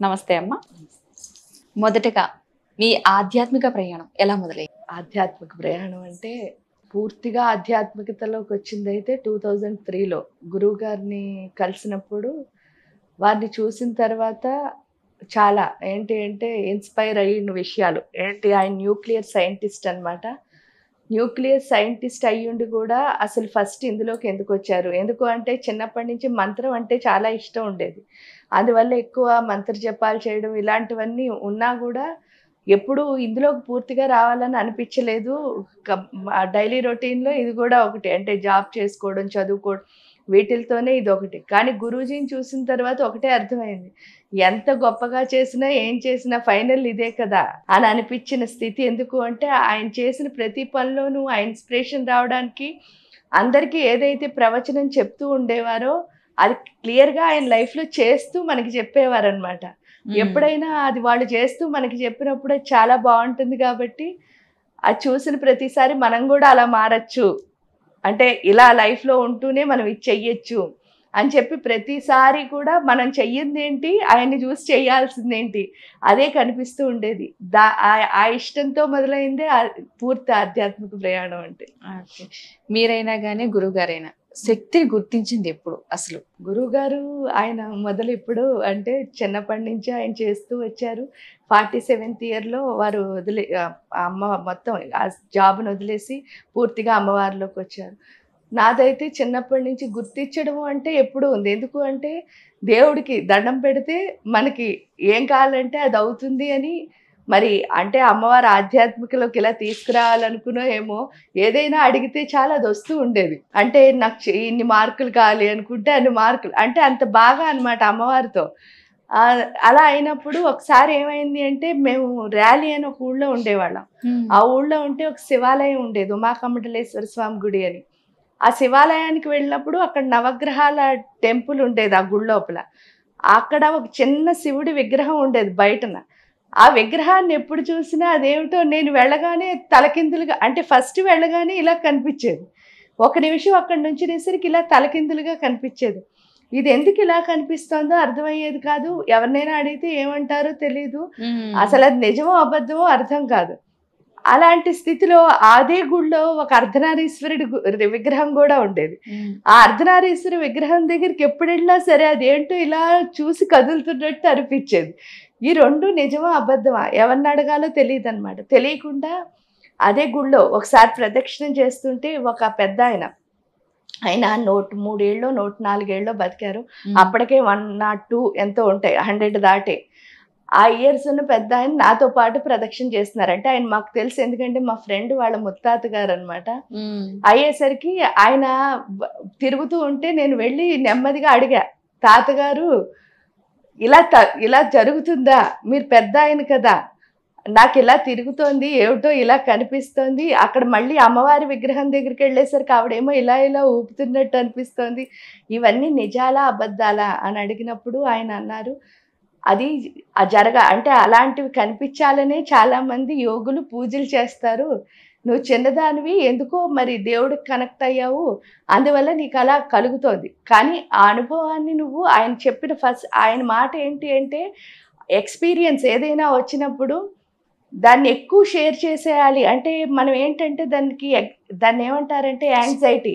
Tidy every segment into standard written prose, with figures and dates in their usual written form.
నమస్తే అమ్మ. మొదటగా మీ ఆధ్యాత్మిక ప్రయాణం ఎలా మొదలైంది? ఆధ్యాత్మిక ప్రయాణం అంటే పూర్తిగా ఆధ్యాత్మికతలోకి వచ్చిందైతే 2003లో గురువు గారిని కలిసినప్పుడు వారిని చూసిన తర్వాత చాలా ఏంటి అంటే ఇన్స్పైర్ అయిన విషయాలు ఏంటి, ఆయన న్యూక్లియర్ సైంటిస్ట్ అన్నమాట. న్యూక్లియర్ సైంటిస్ట్ అయ్యుండి కూడా అసలు ఫస్ట్ ఇందులోకి ఎందుకు వచ్చారు, ఎందుకు అంటే చిన్నప్పటి నుంచి మంత్రం అంటే చాలా ఇష్టం ఉండేది. అందువల్ల ఎక్కువ మంత్ర జపాలు చేయడం ఇలాంటివన్నీ ఉన్నా కూడా ఎప్పుడు ఇందులోకి పూర్తిగా రావాలని అనిపించలేదు. డైలీ రొటీన్లో ఇది కూడా ఒకటి, అంటే జాబ్ చేసుకోవడం, చదువుకోవడం, వీటితోనే ఇది ఒకటి. కానీ గురూజీని చూసిన తర్వాత ఒకటే అర్థమైంది, ఎంత గొప్పగా చేసినా ఏం చేసినా ఫైనల్ ఇదే కదా అని అనిపించిన స్థితి. ఎందుకు అంటే ఆయన చేసిన ప్రతి పనిలోనూ ఆ ఇన్స్పిరేషన్ రావడానికి అందరికీ ఏదైతే ప్రవచనం చెప్తూ ఉండేవారో అది క్లియర్గా ఆయన లైఫ్లో చేస్తూ మనకి చెప్పేవారనమాట. ఎప్పుడైనా అది వాళ్ళు చేస్తూ మనకి చెప్పినప్పుడు అది చాలా బాగుంటుంది. కాబట్టి అది చూసిన ప్రతిసారి మనం కూడా అలా మారచ్చు, అంటే ఇలా లైఫ్లో ఉంటూనే మనం ఇది చెయ్యొచ్చు అని చెప్పి ప్రతిసారి కూడా మనం చెయ్యిందేంటి, ఆయన్ని చూసి చేయాల్సిందేంటి అదే కనిపిస్తూ ఉండేది. ఆ ఇష్టంతో మొదలైందే పూర్తి ఆధ్యాత్మిక ప్రయాణం అంటే. మీరైనా కానీ గురువు గారైనా శక్తిని గుర్తించింది ఎప్పుడు అసలు? గురువుగారు ఆయన మొదలు ఇప్పుడు అంటే చిన్నప్పటి నుంచి ఆయన చేస్తూ వచ్చారు. 47th ఇయర్లో వారు అమ్మ మొత్తం ఆ జాబ్ను వదిలేసి పూర్తిగా అమ్మవారిలోకి వచ్చారు. నాదైతే చిన్నప్పటి నుంచి గుర్తించడం అంటే ఎప్పుడూ ఉంది. ఎందుకు అంటే దేవుడికి దండం పెడితే మనకి ఏం కావాలంటే అది అవుతుంది అని. మరి అంటే అమ్మవారు ఆధ్యాత్మికలోకి ఇలా తీసుకురావాలనుకునో ఏమో, ఏదైనా అడిగితే చాలా అది వస్తూ ఉండేది. అంటే నాకు ఇన్ని మార్కులు కావాలి అనుకుంటే అన్ని మార్కులు, అంటే అంత బాగా అనమాట అమ్మవారితో. అలా అయినప్పుడు ఒకసారి ఏమైంది అంటే మేము ర్యాలీ అని ఒక ఊళ్ళో ఉండేవాళ్ళం. ఆ ఊళ్ళో ఉంటే ఒక శివాలయం ఉండేది, ఉమాకమఠలేశ్వర స్వామి గుడి అని. ఆ శివాలయానికి వెళ్ళినప్పుడు అక్కడ నవగ్రహాల టెంపుల్ ఉండేది ఆ గుడి లోపల. అక్కడ ఒక చిన్న శివుడి విగ్రహం ఉండేది బయటన. ఆ విగ్రహాన్ని ఎప్పుడు చూసినా అదేమిటో నేను వెళ్ళగానే తలకిందులుగా, అంటే ఫస్ట్ వెళ్ళగానే ఇలా కనిపించేది. ఒక నిమిషం అక్కడి నుంచి నేసరికి ఇలా తలకిందులుగా కనిపించేది. ఇది ఎందుకు ఇలా కనిపిస్తోందో అర్థమయ్యేది కాదు. ఎవరినైనా అడిగితే ఏమంటారో తెలీదు. అసలు అది నిజమో అబద్ధమో అర్థం కాదు. అలాంటి స్థితిలో అదే గుడిలో ఒక అర్ధనారీశ్వరుడి విగ్రహం కూడా ఉండేది. ఆ అర్ధనారీశ్వరి విగ్రహం దగ్గరికి ఎప్పుడు వెళ్ళినా సరే అదేంటో ఇలా చూసి కదులుతున్నట్టు అనిపించేది. ఈ రెండు నిజమా అబద్ధమా ఎవరిని అడగాలో తెలియదు అనమాట. తెలియకుండా అదే గుడిలో ఒకసారి ప్రదక్షిణం చేస్తుంటే ఒక పెద్ద ఆయన 103 ఏళ్ళో 104 ఏళ్ళో బతికారు. అప్పటికే 102 ఎంతో ఉంటాయి, 100 దాటే. ఆ ఇయర్స్ ఉన్న పెద్ద ఆయన నాతో పాటు ప్రదక్షిణ చేస్తున్నారు. అంటే ఆయన మాకు తెలుసు, ఎందుకంటే మా ఫ్రెండ్ వాళ్ళ ముత్తాత గారు అనమాట. అయ్యేసరికి ఆయన తిరుగుతూ ఉంటే నేను వెళ్ళి నెమ్మదిగా అడిగా, తాతగారు ఇలా జరుగుతుందా, మీరు పెద్ద ఆయన కదా, నాకు ఇలా తిరుగుతోంది, ఏమిటో ఇలా కనిపిస్తోంది. అక్కడ మళ్ళీ అమ్మవారి విగ్రహం దగ్గరికి వెళ్ళేసరికి ఆవిడేమో ఇలా ఇలా ఊపుతున్నట్టు అనిపిస్తోంది, ఇవన్నీ నిజాలా అబద్ధాలా అని అడిగినప్పుడు ఆయన అన్నారు, అది అంటే అలాంటివి కనిపించాలనే చాలామంది యోగులు పూజలు చేస్తారు. నువ్వు చిన్నదానివి, ఎందుకో మరి దేవుడికి కనెక్ట్ అయ్యావు, అందువల్ల నీకు అలా కలుగుతోంది. కానీ ఆ అనుభవాన్ని నువ్వు, ఆయన చెప్పిన ఆయన మాట ఏంటి అంటే, ఎక్స్పీరియన్స్ ఏదైనా వచ్చినప్పుడు దాన్ని ఎక్కువ షేర్ చేసేయాలి. అంటే మనం ఏంటంటే దాన్ని ఏమంటారంటే యాంగ్జైటీ.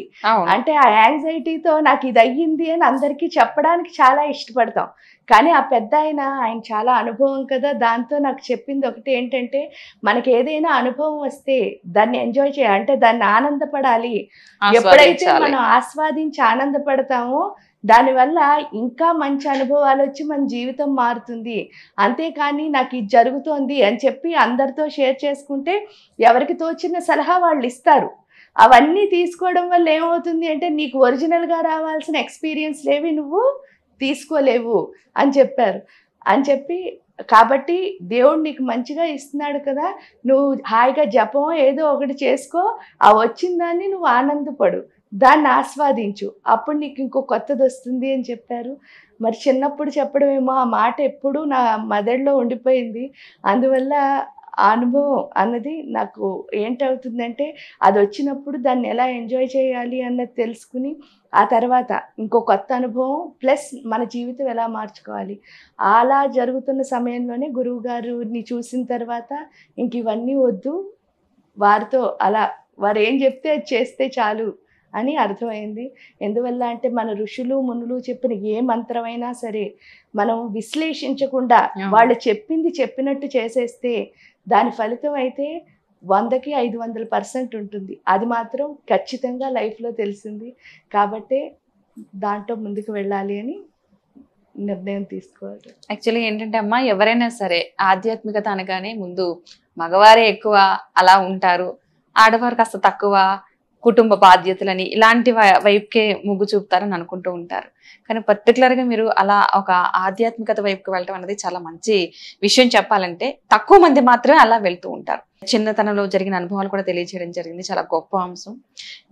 అంటే ఆ యాంగ్జైటీతో నాకు ఇది అయ్యింది అని అందరికీ చెప్పడానికి చాలా ఇష్టపడతాం. కానీ ఆ పెద్ద ఆయన చాలా అనుభవం కదా, దాంతో నాకు చెప్పింది ఒకటి ఏంటంటే, మనకి ఏదైనా అనుభవం వస్తే దాన్ని ఎంజాయ్ చేయాలి, అంటే దాన్ని ఆనందపడాలి. ఎప్పుడైతే మనం ఆస్వాదించి ఆనందపడతామో దానివల్ల ఇంకా మంచి అనుభవాలు వచ్చి మన జీవితం మారుతుంది. అంతేకాని నాకు ఇది జరుగుతోంది అని చెప్పి అందరితో షేర్ చేసుకుంటే ఎవరికి తోచిన సలహా వాళ్ళు ఇస్తారు. అవన్నీ తీసుకోవడం వల్ల ఏమవుతుంది అంటే, నీకు ఒరిజినల్గా రావాల్సిన ఎక్స్పీరియన్స్ లేవి నువ్వు తీసుకోలేవు అని చెప్పారు. కాబట్టి దేవుడు నీకు మంచిగా ఇస్తున్నాడు కదా, నువ్వు హాయిగా జపం ఏదో ఒకటి చేసుకో, ఆ వచ్చిన దాన్ని నువ్వు ఆనందపడు, దాన్ని ఆస్వాదించు, అప్పుడు నీకు ఇంకో కొత్తది వస్తుంది అని చెప్పారు. మరి చిన్నప్పుడు చెప్పడమేమో ఆ మాట ఎప్పుడూ నా మెదడులో ఉండిపోయింది. అందువల్ల ఆ అనుభవం అన్నది నాకు ఏంటవుతుందంటే అది వచ్చినప్పుడు దాన్ని ఎలా ఎంజాయ్ చేయాలి అన్నది తెలుసుకుని ఆ తర్వాత ఇంకో కొత్త అనుభవం ప్లస్ మన జీవితం ఎలా మార్చుకోవాలి అలా జరుగుతున్న సమయంలోనే గురువు గారిని చూసిన తర్వాత ఇంక ఇవన్నీ వద్దు, వారితో అలా వారు ఏం చెప్తే అది చేస్తే చాలు అని అర్థమైంది. ఎందువల్ల అంటే మన ఋషులు మునులు చెప్పిన ఏ మంత్రమైనా సరే మనం విశ్లేషించకుండా వాళ్ళు చెప్పింది చెప్పినట్టు చేసేస్తే దాని ఫలితం అయితే 100కి 500% ఉంటుంది. అది మాత్రం ఖచ్చితంగా లైఫ్లో తెలిసింది. కాబట్టే దాంట్లో ముందుకు వెళ్ళాలి అని నిర్ణయం తీసుకోవాలి. యాక్చువల్లీ ఏంటంటే అమ్మా, ఎవరైనా సరే ఆధ్యాత్మికత అనగానే ముందు మగవారే ఎక్కువ అలా ఉంటారు, ఆడవారు కాస్త తక్కువ, కుటుంబ బాధ్యతలని ఇలాంటి వైపుకే మొగ్గు చూపుతారని అనుకుంటూ ఉంటారు. కానీ పర్టికులర్గా మీరు అలా ఒక ఆధ్యాత్మికత వైపుకి వెళ్ళటం అనేది చాలా మంచి విషయం. చెప్పాలంటే తక్కువ మంది మాత్రమే అలా వెళ్తూ ఉంటారు. చిన్నతనంలో జరిగిన అనుభవాలు కూడా తెలియజేయడం జరిగింది, చాలా గొప్ప అంశం.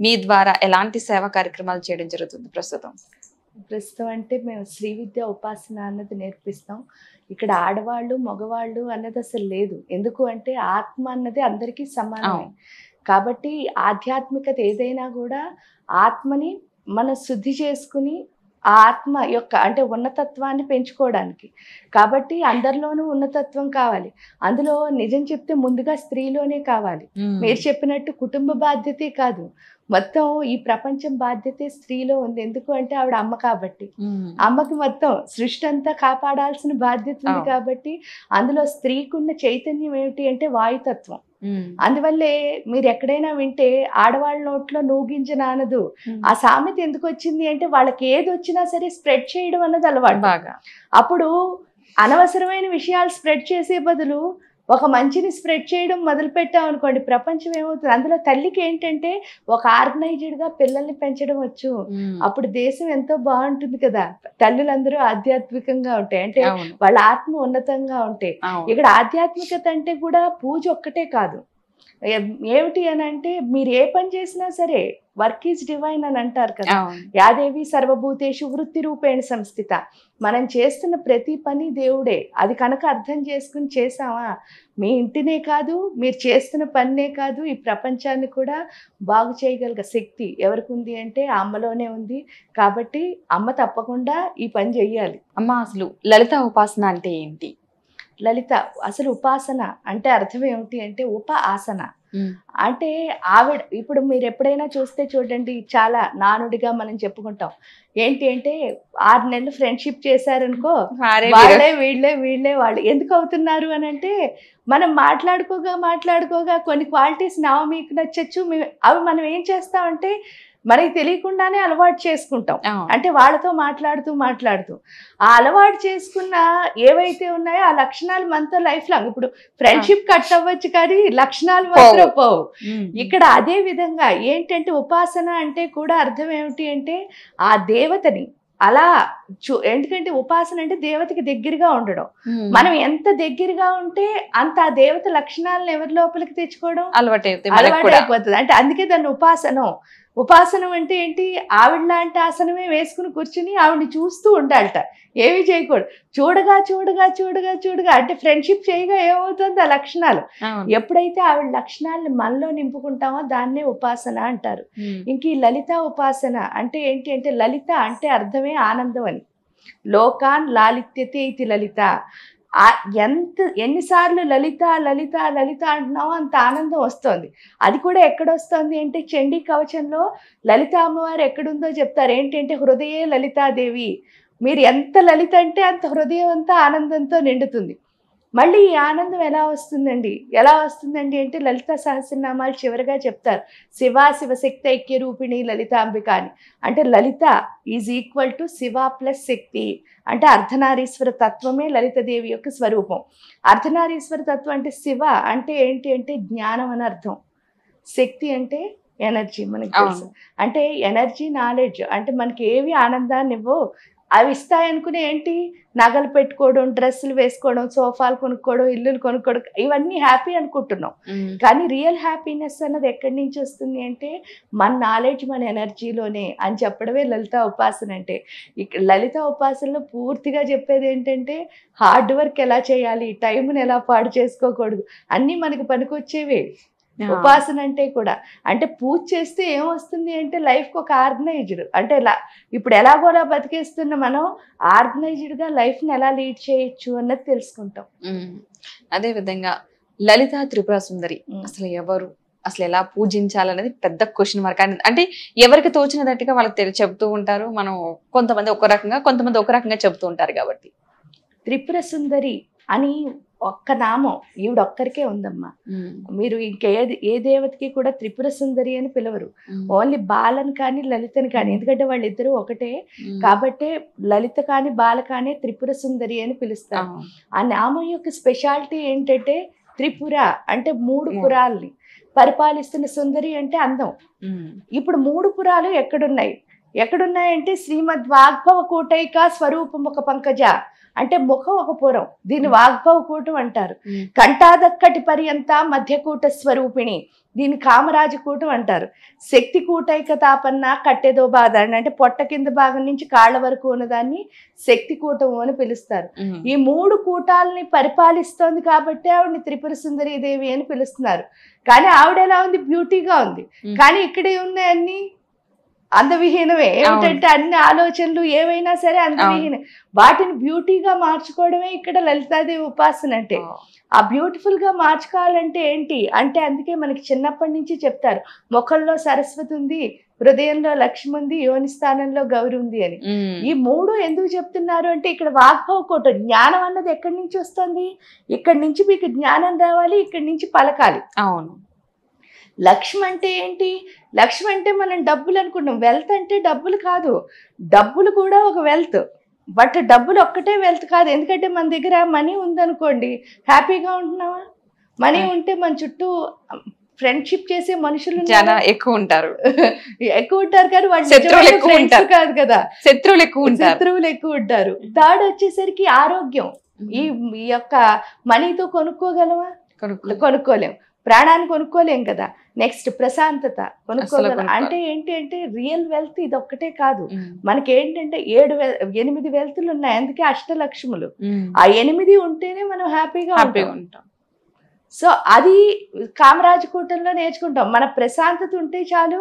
మీ ద్వారా ఎలాంటి సేవా కార్యక్రమాలు చేయడం జరుగుతుంది ప్రస్తుతం? ప్రస్తుతం అంటే మేము శ్రీ విద్య ఉపాసన అన్నది నేర్పిస్తాం. ఇక్కడ ఆడవాళ్ళు మగవాళ్ళు అన్నది అసలు లేదు. ఎందుకు అంటే ఆత్మ అన్నది అందరికీ సమానమే. కాబట్టి ఆధ్యాత్మికత ఏదైనా కూడా ఆత్మని మనం శుద్ధి చేసుకుని ఆ ఆత్మ యొక్క అంటే ఉన్నతత్వాన్ని పెంచుకోవడానికి. కాబట్టి అందరిలోనూ ఉన్నతత్వం కావాలి. అందులో నిజం చెప్తే ముందుగా స్త్రీలోనే కావాలి. మీరు చెప్పినట్టు కుటుంబ బాధ్యతే కాదు, మొత్తం ఈ ప్రపంచం బాధ్యతే స్త్రీలో ఉంది. ఎందుకు అంటే ఆవిడ అమ్మ కాబట్టి. అమ్మకి మొత్తం సృష్టి అంతా కాపాడాల్సిన బాధ్యత ఉంది. కాబట్టి అందులో స్త్రీకి ఉన్న చైతన్యం ఏమిటి అంటే వాయుతత్వం. అందువల్లే మీరు ఎక్కడైనా వింటే ఆడవాళ్ళ నోట్లో నూగింజ నానదు. ఆ సామెత ఎందుకు వచ్చింది అంటే వాళ్ళకి ఏది వచ్చినా సరే స్ప్రెడ్ చేయడం అన్నది అలవాటు బాగా. అప్పుడు అనవసరమైన విషయాలు స్ప్రెడ్ చేసే బదులు ఒక మంచిని స్ప్రెడ్ చేయడం మొదలు పెట్టాం అనుకోండి, ప్రపంచం ఏమవుతుంది. అందులో తల్లికి ఏంటంటే ఒక ఆర్గనైజ్డ్గా పిల్లల్ని పెంచడం వచ్చు. అప్పుడు దేశం ఎంతో బాగుంటుంది కదా. తల్లులందరూ ఆధ్యాత్మికంగా ఉంటాయి అంటే వాళ్ళ ఆత్మ ఉన్నతంగా ఉంటాయి. ఇక్కడ ఆధ్యాత్మికత అంటే కూడా పూజ ఒక్కటే కాదు. ఏమిటి అని అంటే మీరు ఏ పని చేసినా సరే వర్క్ ఈజ్ డివైన్ అని అంటారు కదా. యాదేవి సర్వభూతేషు వృత్తి రూపేణ సంస్థిత. మనం చేస్తున్న ప్రతి పని దేవుడే. అది కనుక అర్థం చేసుకుని చేసామా, మీ ఇంటినే కాదు మీరు చేస్తున్న పనినే కాదు ఈ ప్రపంచాన్ని కూడా బాగు చేయగలిగే శక్తి ఎవరికి ఉంది అంటే అమ్మలోనే ఉంది. కాబట్టి అమ్మ తప్పకుండా ఈ పని చెయ్యాలి. అమ్మ, అసలు లలిత ఉపాసన అంటే ఏంటి? లలిత అసలు ఉపాసన అంటే అర్థం ఏమిటి అంటే ఉప ఆసన అంటే ఆవిడ. ఇప్పుడు మీరు ఎప్పుడైనా చూస్తే చూడండి, చాలా నానుడిగా మనం చెప్పుకుంటాం ఏంటి అంటే 6 నెలలు ఫ్రెండ్షిప్ చేశారనుకో, వాళ్ళే వీళ్ళే వాళ్ళు ఎందుకు అవుతున్నారు అని అంటే మనం మాట్లాడుకోగా కొన్ని క్వాలిటీస్ మీకు నచ్చచ్చు. అవి మనం ఏం చేస్తామంటే మనకి తెలియకుండానే అలవాటు చేసుకుంటాం. అంటే వాళ్ళతో మాట్లాడుతూ ఆ అలవాటు చేసుకున్న ఏవైతే ఉన్నాయో ఆ లక్షణాలు మనతో లైఫ్ లాంగ్. ఇప్పుడు ఫ్రెండ్షిప్ కట్ అవ్వచ్చు కానీ లక్షణాలు మాత్రం పోవు. ఇక్కడ అదే విధంగా ఏంటంటే ఉపాసన అంటే కూడా అర్థం ఏమిటి అంటే ఆ దేవతని అలా ఎందుకంటే ఉపాసన అంటే దేవతకి దగ్గరగా ఉండడం. మనం ఎంత దగ్గరగా ఉంటే అంత ఆ దేవత లక్షణాలను ఎవరి లోపలికి తెచ్చుకోవడం అలవాటు అయిపోతుంది. అంటే అందుకే దాన్ని ఉపాసనం అంటే ఏంటి, ఆవిడ లాంటి ఆసనమే వేసుకుని కూర్చుని ఆవిడని చూస్తూ ఉండాలట, ఏమి చేయకూడదు. చూడగా అంటే ఫ్రెండ్షిప్ చేయగా ఏమవుతుంది ఆ లక్షణాలు. ఎప్పుడైతే ఆవిడ లక్షణాలను మనలో నింపుకుంటామో దాన్నే ఉపాసన అంటారు. ఇంక ఈ లలిత ఉపాసన అంటే ఏంటి అంటే లలిత అంటే అర్థమే ఆనందం అని. లోకాన్ లాలిత్యతే ఇది లలిత. ఎన్నిసార్లు లలిత లలిత లలిత అంటున్నామో అంత ఆనందం వస్తుంది. అది కూడా ఎక్కడొస్తుంది అంటే చండీ కవచంలో లలిత అమ్మవారు ఎక్కడుందో చెప్తారు. ఏంటంటే హృదయే లలితాదేవి. మీరు ఎంత లలిత అంటే అంత హృదయం అంతా ఆనందంతో నిండుతుంది. మళ్ళీ ఈ ఆనందం ఎలా వస్తుందండి అంటే లలిత సహస్రనామాలు చివరిగా చెప్తారు, శివశక్తి ఐక్య రూపిణి లలితాంబిక అని. అంటే Lalita is equal to Shiva plus Shakti. అంటే అర్ధనారీశ్వర తత్వమే లలితదేవి యొక్క స్వరూపం. అర్ధనారీశ్వర తత్వం అంటే శివ అంటే ఏంటి అంటే జ్ఞానం అని అర్థం, శక్తి అంటే ఎనర్జీ. మనకి తెలుసు అంటే ఎనర్జీ నాలెడ్జ్. అంటే మనకి ఏవి ఆనందాన్ని ఇవ్వో అవి ఇస్తాయనుకుని ఏంటి నగలు పెట్టుకోవడం, డ్రెస్సులు వేసుకోవడం, సోఫాలు కొనుక్కోవడం, ఇల్లులు కొనుక్కోవడం, ఇవన్నీ హ్యాపీ అనుకుంటున్నాం. కానీ రియల్ హ్యాపీనెస్ అన్నది ఎక్కడి నుంచి వస్తుంది అంటే మన నాలెడ్జ్, మన ఎనర్జీలోనే అని చెప్పడమే లలిత ఉపాసన అంటే. ఇక్కడ లలిత ఉపాసనలో పూర్తిగా చెప్పేది ఏంటంటే హార్డ్ వర్క్ ఎలా చేయాలి, టైంని ఎలా పాడు చేసుకోకూడదు, అన్నీ మనకి పనికొచ్చేవే. ఉపాసన అంటే కూడా అంటే పూజ చేస్తే ఏమొస్తుంది అంటే లైఫ్కి ఒక ఆర్గనైజ్డ్ అంటే ఇప్పుడు ఎలాగోలా బతికేస్తున్న మనం ఆర్గనైజ్డ్గా లైఫ్ని ఎలా లీడ్ చేయొచ్చు అన్నది తెలుసుకుంటాం. అదే విధంగా లలిత త్రిపుర సుందరి అసలు ఎవరు, అసలు ఎలా పూజించాలనేది పెద్ద క్వశ్చన్ మార్క్. అంటే ఎవరికి తోచినట్టుగా వాళ్ళకి చెప్తూ ఉంటారు. మనం కొంతమంది ఒక రకంగా, కొంతమంది ఒక రకంగా చెప్తూ ఉంటారు. కాబట్టి త్రిపుర సుందరి అని ఒక్క నామం ఈవిడొక్కరికే ఉందమ్మా. మీరు ఏ దేవతకి కూడా త్రిపుర సుందరి అని పిలవరు. ఓన్లీ బాలను కానీ లలితని కానీ, ఎందుకంటే వాళ్ళిద్దరూ ఒకటే కాబట్టి లలిత కానీ బాల కానీ త్రిపుర సుందరి అని పిలుస్తారు. ఆ నామం యొక్క స్పెషాలిటీ ఏంటంటే త్రిపుర అంటే 3 పురాల్ని పరిపాలిస్తున్న సుందరి అంటే అందం. ఇప్పుడు 3 పురాలు ఎక్కడున్నాయంటే శ్రీమద్ వాగ్భవ కూటైక స్వరూపముఖ పంకజ అంటే ముఖం ఒక పురం, దీన్ని వాగ్భవ కూటం అంటారు. కంఠాదక్కటి పర్యంత మధ్యకూట స్వరూపిణి, దీన్ని కామరాజకూటం అంటారు. శక్తి కూటైక తాపన్న కట్టెదో బాధ అంటే పొట్ట కింద భాగం నుంచి కాళ్ళ వరకు ఉన్నదాన్ని శక్తి కూటము అని పిలుస్తారు. ఈ 3 కూటాలని పరిపాలిస్తోంది కాబట్టి ఆవిడని త్రిపుర సుందరీ దేవి అని పిలుస్తున్నారు. కానీ ఆవిడ ఎలా ఉంది, బ్యూటీగా ఉంది. కానీ ఇక్కడే ఉన్నాయన్నీ అందవిహీనమే. ఏమిటంటే అన్ని ఆలోచనలు ఏవైనా సరే అందవిహీన, వాటిని బ్యూటీగా మార్చుకోవడమే ఇక్కడ లలితాదేవి ఉపాసన అంటే. ఆ బ్యూటిఫుల్ గా మార్చుకోవాలంటే ఏంటి అంటే అందుకే మనకి చిన్నప్పటి నుంచి చెప్తారు ముఖంలో సరస్వతి ఉంది, హృదయంలో లక్ష్మి ఉంది, యోని స్థానంలో గౌరి ఉంది అని. ఈ 3 ఎందుకు చెప్తున్నారు అంటే ఇక్కడ వాగ్భవ కోట, జ్ఞానం అన్నది ఎక్కడి నుంచి వస్తుంది, ఇక్కడి నుంచి మీకు జ్ఞానం రావాలి, ఇక్కడి నుంచి పలకాలి. అవును. లక్ష్మి అంటే ఏంటి, లక్ష్మి అంటే మనం డబ్బులు అనుకుంటాం, వెల్త్ అంటే డబ్బులు కాదు, డబ్బులు కూడా ఒక వెల్త్. బట్ డబ్బులు ఒక్కటే వెల్త్ కాదు. ఎందుకంటే మన దగ్గర మనీ ఉందనుకోండి హ్యాపీగా ఉంటున్నావా, మనీ ఉంటే మన చుట్టూ ఫ్రెండ్షిప్ చేసే మనుషులు ఎక్కువ ఉంటారు కానీ వాళ్ళు కాదు కదా, శత్రువులు ఎక్కువ ఉంటారు. థర్డ్ వచ్చేసరికి ఆరోగ్యం. ఈ యొక్క మనీతో కొనుక్కోగలమా, కొనుక్కోలేం. ప్రాణాన్ని కొనుక్కోలేం కదా. నెక్స్ట్ ప్రశాంతత కొనుక్కోగలం. అంటే ఏంటి అంటే రియల్ వెల్త్ ఇది ఒక్కటే కాదు, మనకి ఏంటంటే 8 వెల్త్లు ఉన్నాయి, అందుకే అష్టలక్ష్ములు. ఆ 8 ఉంటేనే మనం హ్యాపీగా ఉంటాం. సో అది కామరాజకూటంలో నేర్చుకుంటాం. మన ప్రశాంతత ఉంటే చాలు.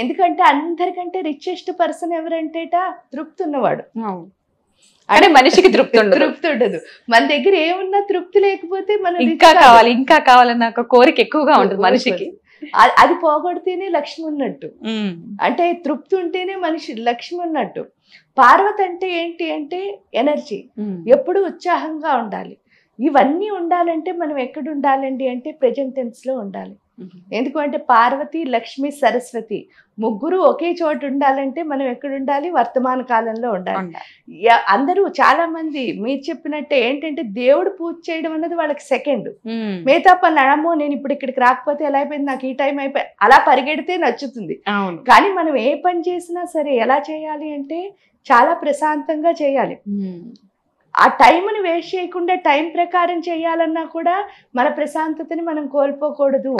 ఎందుకంటే అందరికంటే రిచెస్ట్ పర్సన్ ఎవరంటేట తృప్తి ఉన్నవాడు. అంటే మనిషికి తృప్తి ఉండదు. మన దగ్గర ఏమున్నా తృప్తి లేకపోతే మనం ఇంకా కావాలన్న ఒక కోరిక ఎక్కువగా ఉంటుంది మనిషికి. అది పోగొడితేనే లక్ష్మి ఉన్నట్టు. అంటే తృప్తి ఉంటేనే మనిషి లక్ష్మి ఉన్నట్టు. పార్వతి అంటే ఏంటి అంటే ఎనర్జీ, ఎప్పుడు ఉత్సాహంగా ఉండాలి. ఇవన్నీ ఉండాలంటే మనం ఎక్కడ ఉండాలండి అంటే ప్రెజెంట్ టెన్స్ లో ఉండాలి. ఎందుకంటే పార్వతి, లక్ష్మి, సరస్వతి ముగ్గురు ఒకే చోట ఉండాలంటే మనం ఎక్కడ ఉండాలి, వర్తమాన కాలంలో ఉండాలి. అందరూ చాలా మంది మీరు చెప్పినట్టే ఏంటంటే దేవుడు పూజ చేయడం అన్నది వాళ్ళకి సెకండ్. మిగతా పనులు అమ్మో నేను ఇప్పుడు ఇక్కడికి రాకపోతే ఎలా అయిపోయింది, నాకు ఈ టైం అయిపోయి అలా పరిగెడితే నచ్చుతుంది. కానీ మనం ఏ పని చేసినా సరే ఎలా చేయాలి అంటే చాలా ప్రశాంతంగా చేయాలి. ఆ టైంని వేస్ట్ చేయకుండా టైం ప్రకారం చేయాలన్నా కూడా మన ప్రశాంతతని మనం కోల్పోకూడదు.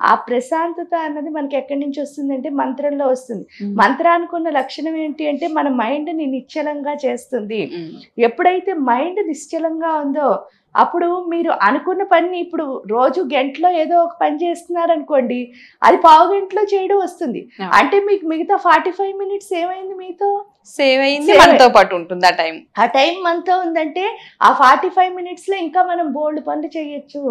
ఆ ప్రశాంతత అన్నది మనకి ఎక్కడి నుంచి వస్తుందంటే మంత్రంలో వస్తుంది. మంత్రానికి ఉన్న లక్షణం ఏంటి అంటే మన మైండ్ని నిశ్చలంగా చేస్తుంది. ఎప్పుడైతే మైండ్ నిశ్చలంగా ఉందో అప్పుడు మీరు అనుకున్న పని ఇప్పుడు రోజు గంటలో ఏదో ఒక పని చేస్తున్నారనుకోండి, అది పావు గంటలో చేయడం వస్తుంది. అంటే మీకు మిగతా 45 మినిట్స్ ఏమైంది, మీతో సేవ్ అయింది, మనతో పాటు ఉంటుంది. ఆ టైం మనతో ఉందంటే ఆ 45 మినిట్స్ లో ఇంకా మనం బోల్డ్ పనులు చేయొచ్చు.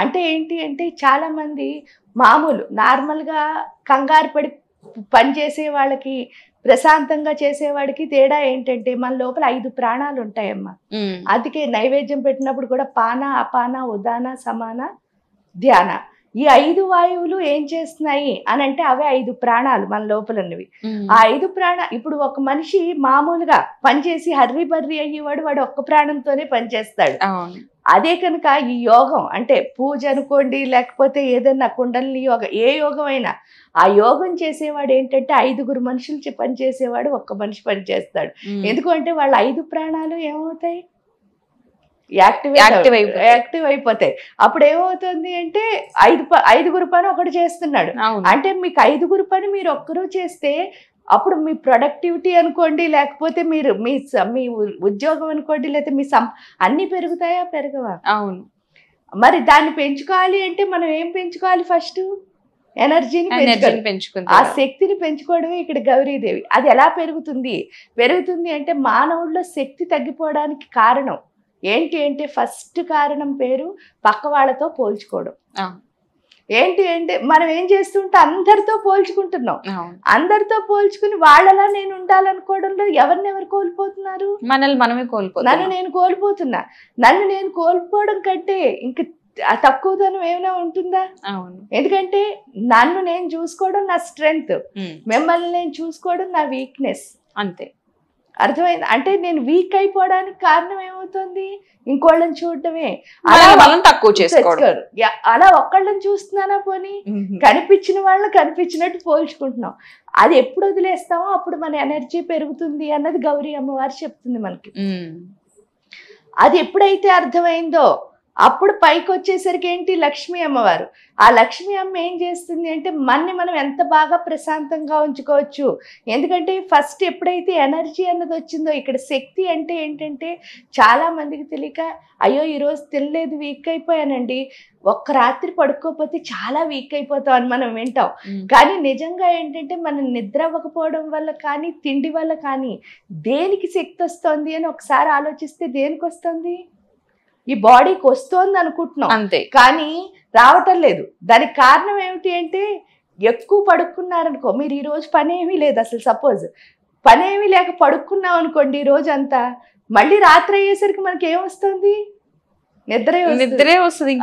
అంటే ఏంటి అంటే చాలా మంది మామూలు నార్మల్ గా కంగారు పడి పని చేసే వాళ్ళకి ప్రశాంతంగా చేసేవాడికి తేడా ఏంటంటే మన లోపల 5 ప్రాణాలు ఉంటాయమ్మా. అందుకే నైవేద్యం పెట్టినప్పుడు కూడా పాన, అపాన, ఉదాన, సమాన, ధ్యాన, ఈ 5 వాయువులు ఏం చేస్తున్నాయి అని అంటే అవే 5 ప్రాణాలు మన లోపలన్నవి. ఆ 5 ఇప్పుడు ఒక మనిషి మామూలుగా పనిచేసి హర్రీ బర్రీ అయ్యేవాడు, వాడు ఒక్క ప్రాణంతోనే పనిచేస్తాడు. అదే కనుక ఈ యోగం అంటే పూజ అనుకోండి, లేకపోతే ఏదైనా కుండలిని యోగం, ఏ యోగం అయినా ఆ యోగం చేసేవాడు ఏంటంటే 5 మనుషులు పని చేసేవాడు ఒక్క మనిషి పని చేస్తాడు. ఎందుకంటే వాళ్ళ 5 ప్రాణాలు ఏమవుతాయి, యాక్టివ్ అయిపోతాయి. అప్పుడు ఏమవుతుంది అంటే 5 పని ఒకటి చేస్తున్నాడు. అంటే మీకు 5 పని మీరు ఒక్కరు చేస్తే అప్పుడు మీ ప్రొడక్టివిటీ అనుకోండి, లేకపోతే మీరు మీ ఉద్యోగం అనుకోండి, లేకపోతే మీ అన్ని పెరుగుతాయా, పెరగవా? అవును. మరి దాన్ని పెంచుకోవాలి అంటే మనం ఏం పెంచుకోవాలి? ఫస్ట్ ఎనర్జీని పెంచుకోవాలి. ఆ శక్తిని పెంచుకోవడమే ఇక్కడ గౌరీదేవి. అది ఎలా పెరుగుతుంది అంటే మానవుల్లో శక్తి తగ్గిపోవడానికి కారణం ఏంటి అంటే ఫస్ట్ కారణం పేరు పక్క వాళ్ళతో పోల్చుకోవడం. ఏంటి అంటే మనం ఏం చేస్తుంటే అందరితో పోల్చుకుంటున్నాం. అందరితో పోల్చుకుని వాళ్ళలా నేను ఉండాలనుకోవడంలో ఎవరు కోల్పోతున్నారు? నన్ను నేను కోల్పోతున్నా. నన్ను నేను కోల్పోవడం కంటే ఇంక తక్కువదనం ఏమైనా ఉంటుందా? ఎందుకంటే నన్ను నేను చూసుకోవడం నా స్ట్రెంగ్త్, మిమ్మల్ని నేను చూసుకోవడం నా వీక్నెస్. అంతే. అర్థమైంది? అంటే నేను వీక్ అయిపోవడానికి కారణం ఏమవుతుంది? ఇంకోళ్ళని చూడటమే. తక్కువ చేసుకోవడం. అలా ఒక్కళ్ళని చూస్తున్నానా, పోనీ కనిపించిన వాళ్ళని కనిపించినట్టు పోల్చుకుంటున్నాం. అది ఎప్పుడు వదిలేస్తామో అప్పుడు మన ఎనర్జీ పెరుగుతుంది అన్నది గౌరీ అమ్మవారు చెప్తుంది మనకి. అది ఎప్పుడైతే అర్థమైందో అప్పుడు పైకి వచ్చేసరికి ఏంటి, లక్ష్మీ అమ్మవారు. ఆ లక్ష్మీ అమ్మ ఏం చేస్తుంది అంటే మనం ఎంత బాగా ప్రశాంతంగా ఉంచుకోవచ్చు. ఎందుకంటే ఫస్ట్ ఎప్పుడైతే ఎనర్జీ అన్నది వచ్చిందో, ఇక్కడ శక్తి అంటే ఏంటంటే చాలా మందికి తెలియక అయ్యో ఈరోజు తినలేదు వీక్ అయిపోయానండి, ఒక్క రాత్రి పడుకోకపోతే చాలా వీక్ అయిపోతాం అని మనం వింటాం. కానీ నిజంగా ఏంటంటే మనం నిద్ర అవ్వకపోవడం వల్ల కానీ తిండి వల్ల కానీ దేనికి శక్తి వస్తుంది అని ఒకసారి ఆలోచిస్తే దేనికి వస్తుంది? ఈ బాడీకి వస్తోంది అనుకుంటున్నాం, అంతే, కానీ రావటం లేదు. దానికి కారణం ఏమిటి అంటే ఎక్కువ పడుకున్నారనుకో, మీరు ఈ రోజు పని ఏమీ లేదు, అసలు సపోజ్ పని ఏమీ లేక పడుకున్నాం అనుకోండి ఈ రోజు అంతా, మళ్ళీ రాత్రి అయ్యేసరికి మనకి ఏమొస్తుంది? నిద్రే వస్తుంది.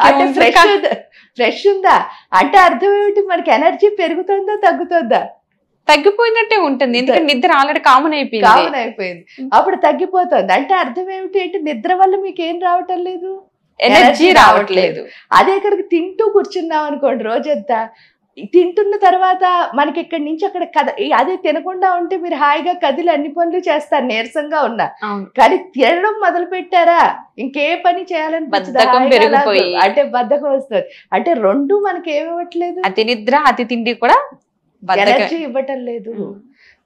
ఫ్రెష్ ఉందా అంటే అర్థం ఏమిటి? మనకి ఎనర్జీ పెరుగుతుందా తగ్గుతుందా? తగ్గిపోయినట్టే ఉంటుంది. ఎందుకంటే నిద్ర ఆల్రెడీ కామన్ అయిపోయింది. అప్పుడు తగ్గిపోతుంది అంటే అర్థం ఏమిటి అంటే నిద్ర వల్ల మీకు ఏం రావటం లేదు, ఎనర్జీ రావట్లేదు. అదే ఇక్కడికి తింటూ కూర్చున్నాం అనుకోండి రోజంతా, తింటున్న తర్వాత మనకి ఇక్కడి నుంచి అక్కడ అదే తినకుండా ఉంటే మీరు హాయిగా కదిలి అన్ని పనులు చేస్తారు నీరసంగా ఉన్నా. కానీ తినడం మొదలు పెట్టారా ఇంకే పని చేయాలని అంటే బద్ధకం వస్తుంది. అంటే రెండు మనకి ఏమివ్వట్లేదు, అతి నిద్ర అతి తిండి కూడా ఎనర్జీ ఇవ్వటం లేదు.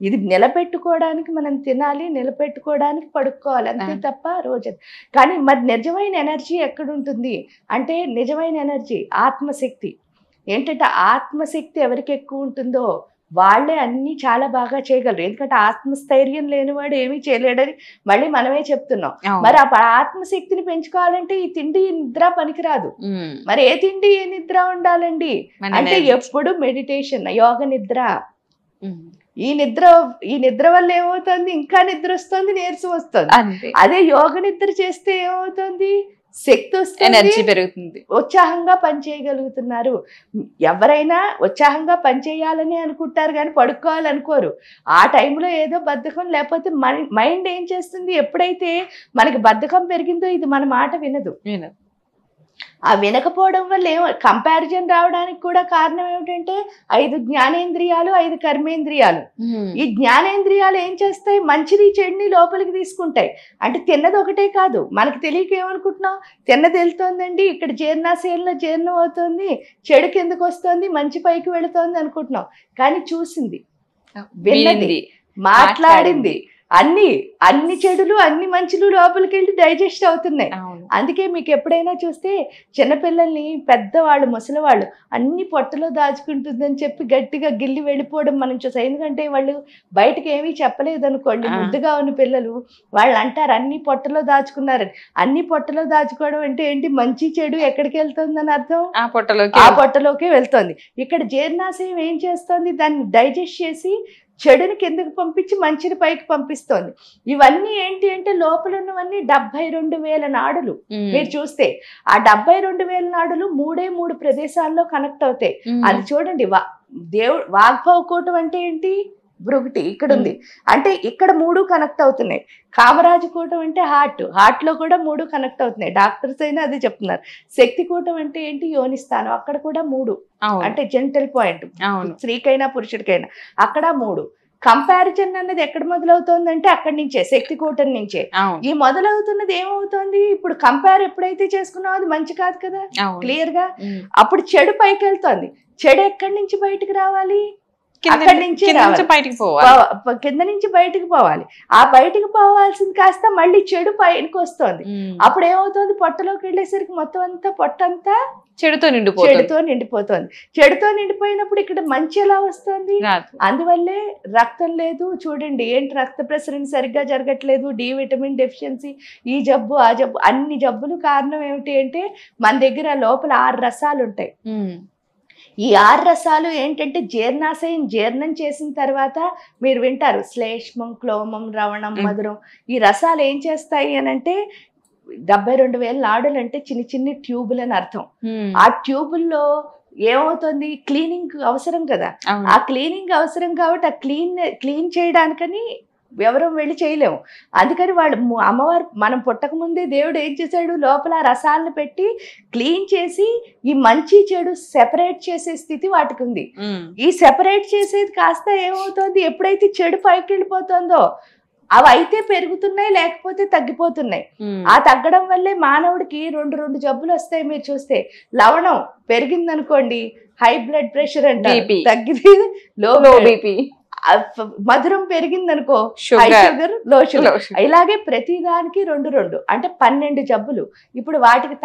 ఇది నిలబెట్టుకోవడానికి మనం తినాలి, నిలబెట్టుకోవడానికి పడుకోవాలి, అంతే తప్ప రోజు. కానీ మరి నిజమైన ఎనర్జీ ఎక్కడుంటుంది అంటే నిజమైన ఎనర్జీ ఆత్మశక్తి. ఏంటంటే ఆత్మశక్తి ఎవరికి ఎక్కువ ఉంటుందో వాళ్ళే అన్ని చాలా బాగా చేయగలరు. ఎందుకంటే ఆత్మస్థైర్యం లేనివాడు ఏమీ చేయలేడని మళ్ళీ మనమే చెప్తున్నాం. మరి ఆ ఆత్మశక్తిని పెంచుకోవాలంటే ఈ తిండి ఈ నిద్ర పనికిరాదు. మరి ఏ తిండి ఏ నిద్ర ఉండాలండి అంటే ఎప్పుడు మెడిటేషన్, యోగ నిద్ర. ఈ నిద్ర వల్ల ఏమవుతుంది? ఇంకా నిద్ర వస్తుంది, నీరసం వస్తుంది. అదే యోగ నిద్ర చేస్తే ఏమవుతుంది? శక్తి వస్తుంది, ఎనర్జీ పెరుగుతుంది, ఉత్సాహంగా పనిచేయగలుగుతున్నారు. ఎవరైనా ఉత్సాహంగా పనిచేయాలని అనుకుంటారు కానీ పడుకోవాలనుకోరు. ఆ టైంలో ఏదో బద్ధకం, లేకపోతే మైండ్ ఏం చేస్తుంది, ఎప్పుడైతే మనకి బద్ధకం పెరిగిందో ఇది మన మాట వినదు. ఆ వినకపోవడం వల్ల కంపారిజన్ రావడానికి కూడా కారణం ఏమిటంటే 5 జ్ఞానేంద్రియాలు 5 కర్మేంద్రియాలు. ఈ జ్ఞానేంద్రియాలు ఏం చేస్తాయి? మంచిని చెడుని లోపలికి తీసుకుంటాయి. అంటే తిన్నది ఒకటే కాదు, మనకి తెలియక ఏమనుకుంటున్నాం, తిన్నది వెళ్తోందండి ఇక్కడ జీర్ణాశయంలో జీర్ణం అవుతుంది, చెడు కిందకు వస్తుంది, మంచి పైకి వెళుతోంది అనుకుంటున్నాం. కానీ చూసింది, విన్నది, మాట్లాడింది, అన్ని చెడులు అన్ని మంచులు లోపలికి వెళ్ళి డైజెస్ట్ అవుతున్నాయి. అందుకే మీకు ఎప్పుడైనా చూస్తే చిన్నపిల్లల్ని పెద్దవాళ్ళు ముసలివాళ్ళు అన్ని పొట్టలో దాచుకుంటుందని చెప్పి గట్టిగా గిల్లి వెళ్ళిపోవడం మనం చూసాం. ఎందుకంటే వాళ్ళు బయటకు ఏమీ చెప్పలేదు అనుకోండి, ముద్దుగా ఉన్న పిల్లలు వాళ్ళు అంటారు అన్ని పొట్టలో దాచుకున్నారని. అన్ని పొట్టలో దాచుకోవడం అంటే ఏంటి? మంచి చెడు ఎక్కడికి వెళ్తుందని అర్థం, ఆ పొట్టలోకే వెళ్తుంది. ఇక్కడ జీర్ణాశయం ఏం చేస్తుంది? దాన్ని డైజెస్ట్ చేసి చెడుని కిందకి పంపించి మంచిని పైకి పంపిస్తోంది. ఇవన్నీ ఏంటి అంటే లోపల ఉన్నవన్నీ 72,000 నాడులు. మీరు చూస్తే ఆ 72,000 నాడులు 3 ప్రదేశాల్లో కనెక్ట్ అవుతాయి. అది చూడండి, వాగ్భవకూటం అంటే ఏంటి? బ్రుగుటి ఇక్కడ ఉంది. అంటే ఇక్కడ 3 కనెక్ట్ అవుతున్నాయి. కామరాజు కూటం అంటే హార్ట్ లో కూడా 3 కనెక్ట్ అవుతున్నాయి. డాక్టర్స్ అయినా అదే చెప్తున్నారు. శక్తి కూటం అంటే ఏంటి, యోనిస్థానం, అక్కడ కూడా 3 అంటే జెంటల్ పాయింట్, స్త్రీకైనా పురుషుడికైనా అక్కడ 3. కంపారిజన్ అన్నది ఎక్కడ మొదలవుతోందంటే అక్కడి నుంచే, శక్తి కూటం నుంచే. ఈ మొదలవుతున్నది ఏమవుతోంది, ఇప్పుడు కంపేర్ ఎప్పుడైతే చేసుకున్నావు అది మంచి కాదు కదా క్లియర్ గా. అప్పుడు చెడు పైకి వెళ్తోంది. చెడు ఎక్కడి నుంచి బయటకు రావాలి, అక్కడి నుంచి బయటికి పోవాలి, కింద నుంచి బయటకు పోవాలి. ఆ బయటకు పోవాల్సింది కాస్త మళ్ళీ చెడు పైకి వస్తుంది. అప్పుడు ఏమవుతుంది, పొట్టలోకి వెళ్ళేసరికి మొత్తం అంతా పొట్టంతా చెడుతో నిండిపోతుంది. చెడుతో నిండిపోయినప్పుడు ఇక్కడ మంచి ఎలా వస్తుంది, అందువల్లే రక్తం లేదు. చూడండి ఏంటి, రక్త ప్రసరణ సరిగ్గా జరగట్లేదు, డి విటమిన్ డెఫిషియన్సీ, ఈ జబ్బు ఆ జబ్బు, అన్ని జబ్బులు కారణం ఏమిటి అంటే మన దగ్గర లోపల 6 రసాలు ఉంటాయి. ఈ 6 రసాలు ఏంటంటే జీర్ణాశయం జీర్ణం చేసిన తర్వాత మీరు వింటారు శ్లేష్మం, క్లోమం, రవణం, మధురం. ఈ రసాలు ఏం చేస్తాయి అని అంటే 72,000 నాడులు అంటే చిన్న చిన్న ట్యూబులు అని అర్థం. ఆ ట్యూబుల్లో ఏమవుతుంది, క్లీనింగ్ అవసరం కదా. ఆ క్లీనింగ్ అవసరం కాబట్టి ఆ క్లీన్ చేయడానికని ఎవరో వెళ్ళి చేయలేము. అందుకని వాళ్ళు అమ్మవారు మనం పుట్టక ముందే దేవుడు ఏం చేశాడు, లోపల రసాలను పెట్టి క్లీన్ చేసి ఈ మంచి చెడు సెపరేట్ చేసే స్థితి వాటికి ఉంది. ఈ సెపరేట్ చేసేది కాస్త ఏమవుతుంది, ఎప్పుడైతే చెడు పైకి వెళ్ళిపోతుందో అవి అయితే పెరుగుతున్నాయి, లేకపోతే తగ్గిపోతున్నాయి. ఆ తగ్గడం వల్లే మానవుడికి 2 జబ్బులు వస్తాయి. మీరు చూస్తే లవణం పెరిగిందనుకోండి హై బ్లడ్ ప్రెషర్ అంటే తగ్గింది, లో బీపీ. మధురం పెరిగిందనుకో హై షుగర్, లో షుగర్. ఇలాగే ప్రతి దానికి 2 అంటే 12 జబ్బులు. ఇప్పుడు వాటికి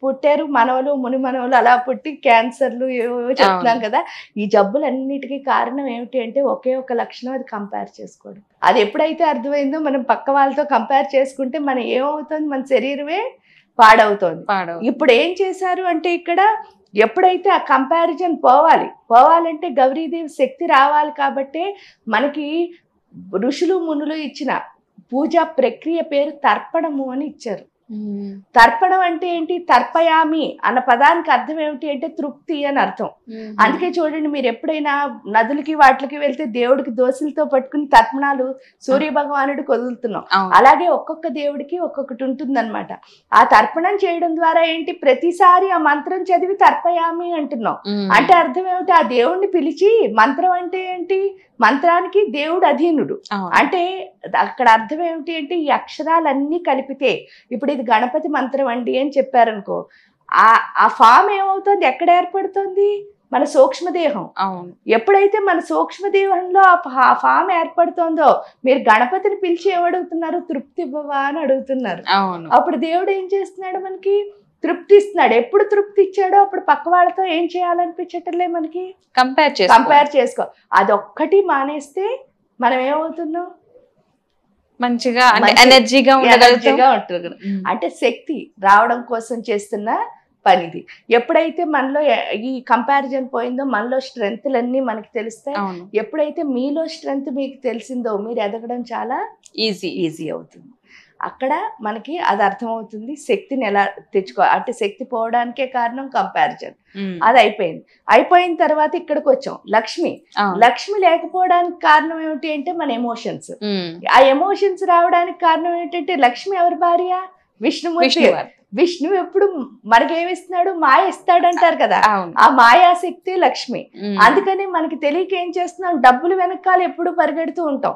పుట్టారు మనవలు, ముని మనవలు అలా పుట్టి క్యాన్సర్లు ఏవో చెప్తున్నాం కదా. ఈ జబ్బులన్నిటికీ కారణం ఏమిటి అంటే ఒకే ఒక లక్షణం, అది కంపేర్ చేసుకోవడం. అది ఎప్పుడైతే అర్థమైందో మనం పక్క వాళ్ళతో కంపేర్ చేసుకుంటే మనం ఏమవుతుంది, మన శరీరమే పాడవుతోంది. ఇప్పుడు ఏం చేశారు అంటే ఇక్కడ ఎప్పుడైతే ఆ కంపారిజన్ పోవాలంటే గౌరీదేవి శక్తి రావాలి. కాబట్టి మనకి ఋషులు మునులు ఇచ్చిన పూజా ప్రక్రియ పేరు తర్పణము అని ఇచ్చారు. తర్పణం అంటే ఏంటి, తర్పయామి అన్న పదానికి అర్థం ఏమిటి అంటే తృప్తి అని అర్థం. అందుకే చూడండి, మీరు ఎప్పుడైనా నదులకి వాటికి వెళ్తే దేవుడికి దోశలతో పట్టుకుని తర్పణాలు సూర్య భగవానుడికి వదులుతున్నాం. అలాగే ఒక్కొక్క దేవుడికి ఒక్కొక్కటి ఉంటుందన్నమాట. ఆ తర్పణం చేయడం ద్వారా ఏంటి, ప్రతిసారి ఆ మంత్రం చదివి తర్పయామి అంటున్నాం. అంటే అర్థం ఏమిటి, ఆ దేవుడిని పిలిచి, మంత్రం అంటే ఏంటి, మంత్రానికి దేవుడు అధీనుడు. అంటే అక్కడ అర్థం ఏమిటి అంటే ఈ అక్షరాలన్నీ కలిపితే, ఇప్పుడు ఇది గణపతి మంత్రం అండి అని చెప్పారనుకో, ఆ ఫామ్ ఏమవుతుంది, ఎక్కడ ఏర్పడుతుంది, మన సూక్ష్మదేహం. ఎప్పుడైతే మన సూక్ష్మదేహంలో ఆ ఫామ్ ఏర్పడుతుందో, మీరు గణపతిని పిలిచి ఏమడుగుతున్నారు, తృప్తి ఇవ్వవా అని అడుగుతున్నారు. అప్పుడు దేవుడు ఏం చేస్తున్నాడు, మనకి తృప్తి ఇస్తున్నాడు. ఎప్పుడు తృప్తి ఇచ్చాడో అప్పుడు పక్క వాళ్ళతో ఏం చేయాలనిపించట్లే, మనకి కంపేర్ చేసుకో. అదొక్కటి మానేస్తే మనం ఏమవుతున్నాం, మంచిగా ఎనర్జీగా ఉంటుంది. అంటే శక్తి రావడం కోసం చేస్తున్న పనిది. ఎప్పుడైతే మనలో ఈ కంపారిజన్ పోయిందో, మనలో స్ట్రెంగ్త్లన్నీ మనకి తెలుస్తాయి. ఎప్పుడైతే మీలో స్ట్రెంగ్త్ మీకు తెలిసిందో, మీరు ఎదగడం చాలా ఈజీ అవుతుంది. అక్కడ మనకి అది అర్థమవుతుంది, శక్తిని ఎలా తెచ్చుకోవాలి. అంటే శక్తి పోవడానికే కారణం కంపారిజన్. అది అయిపోయిన తర్వాత ఇక్కడికి వచ్చాం, లక్ష్మి లేకపోవడానికి కారణం ఏమిటి అంటే మన ఎమోషన్స్. ఆ ఎమోషన్స్ రావడానికి కారణం ఏంటంటే, లక్ష్మి ఎవరి భార్య, విష్ణుమూర్తి. విష్ణువు ఎప్పుడు మనకేమిస్తున్నాడు, మాయ ఇస్తాడంటారు కదా, ఆ మాయాశక్తి లక్ష్మి. అందుకని మనకి తెలియక ఏం చేస్తున్నాం, డబ్బులు వెనకాల ఎప్పుడు పరిగెడుతూ ఉంటాం.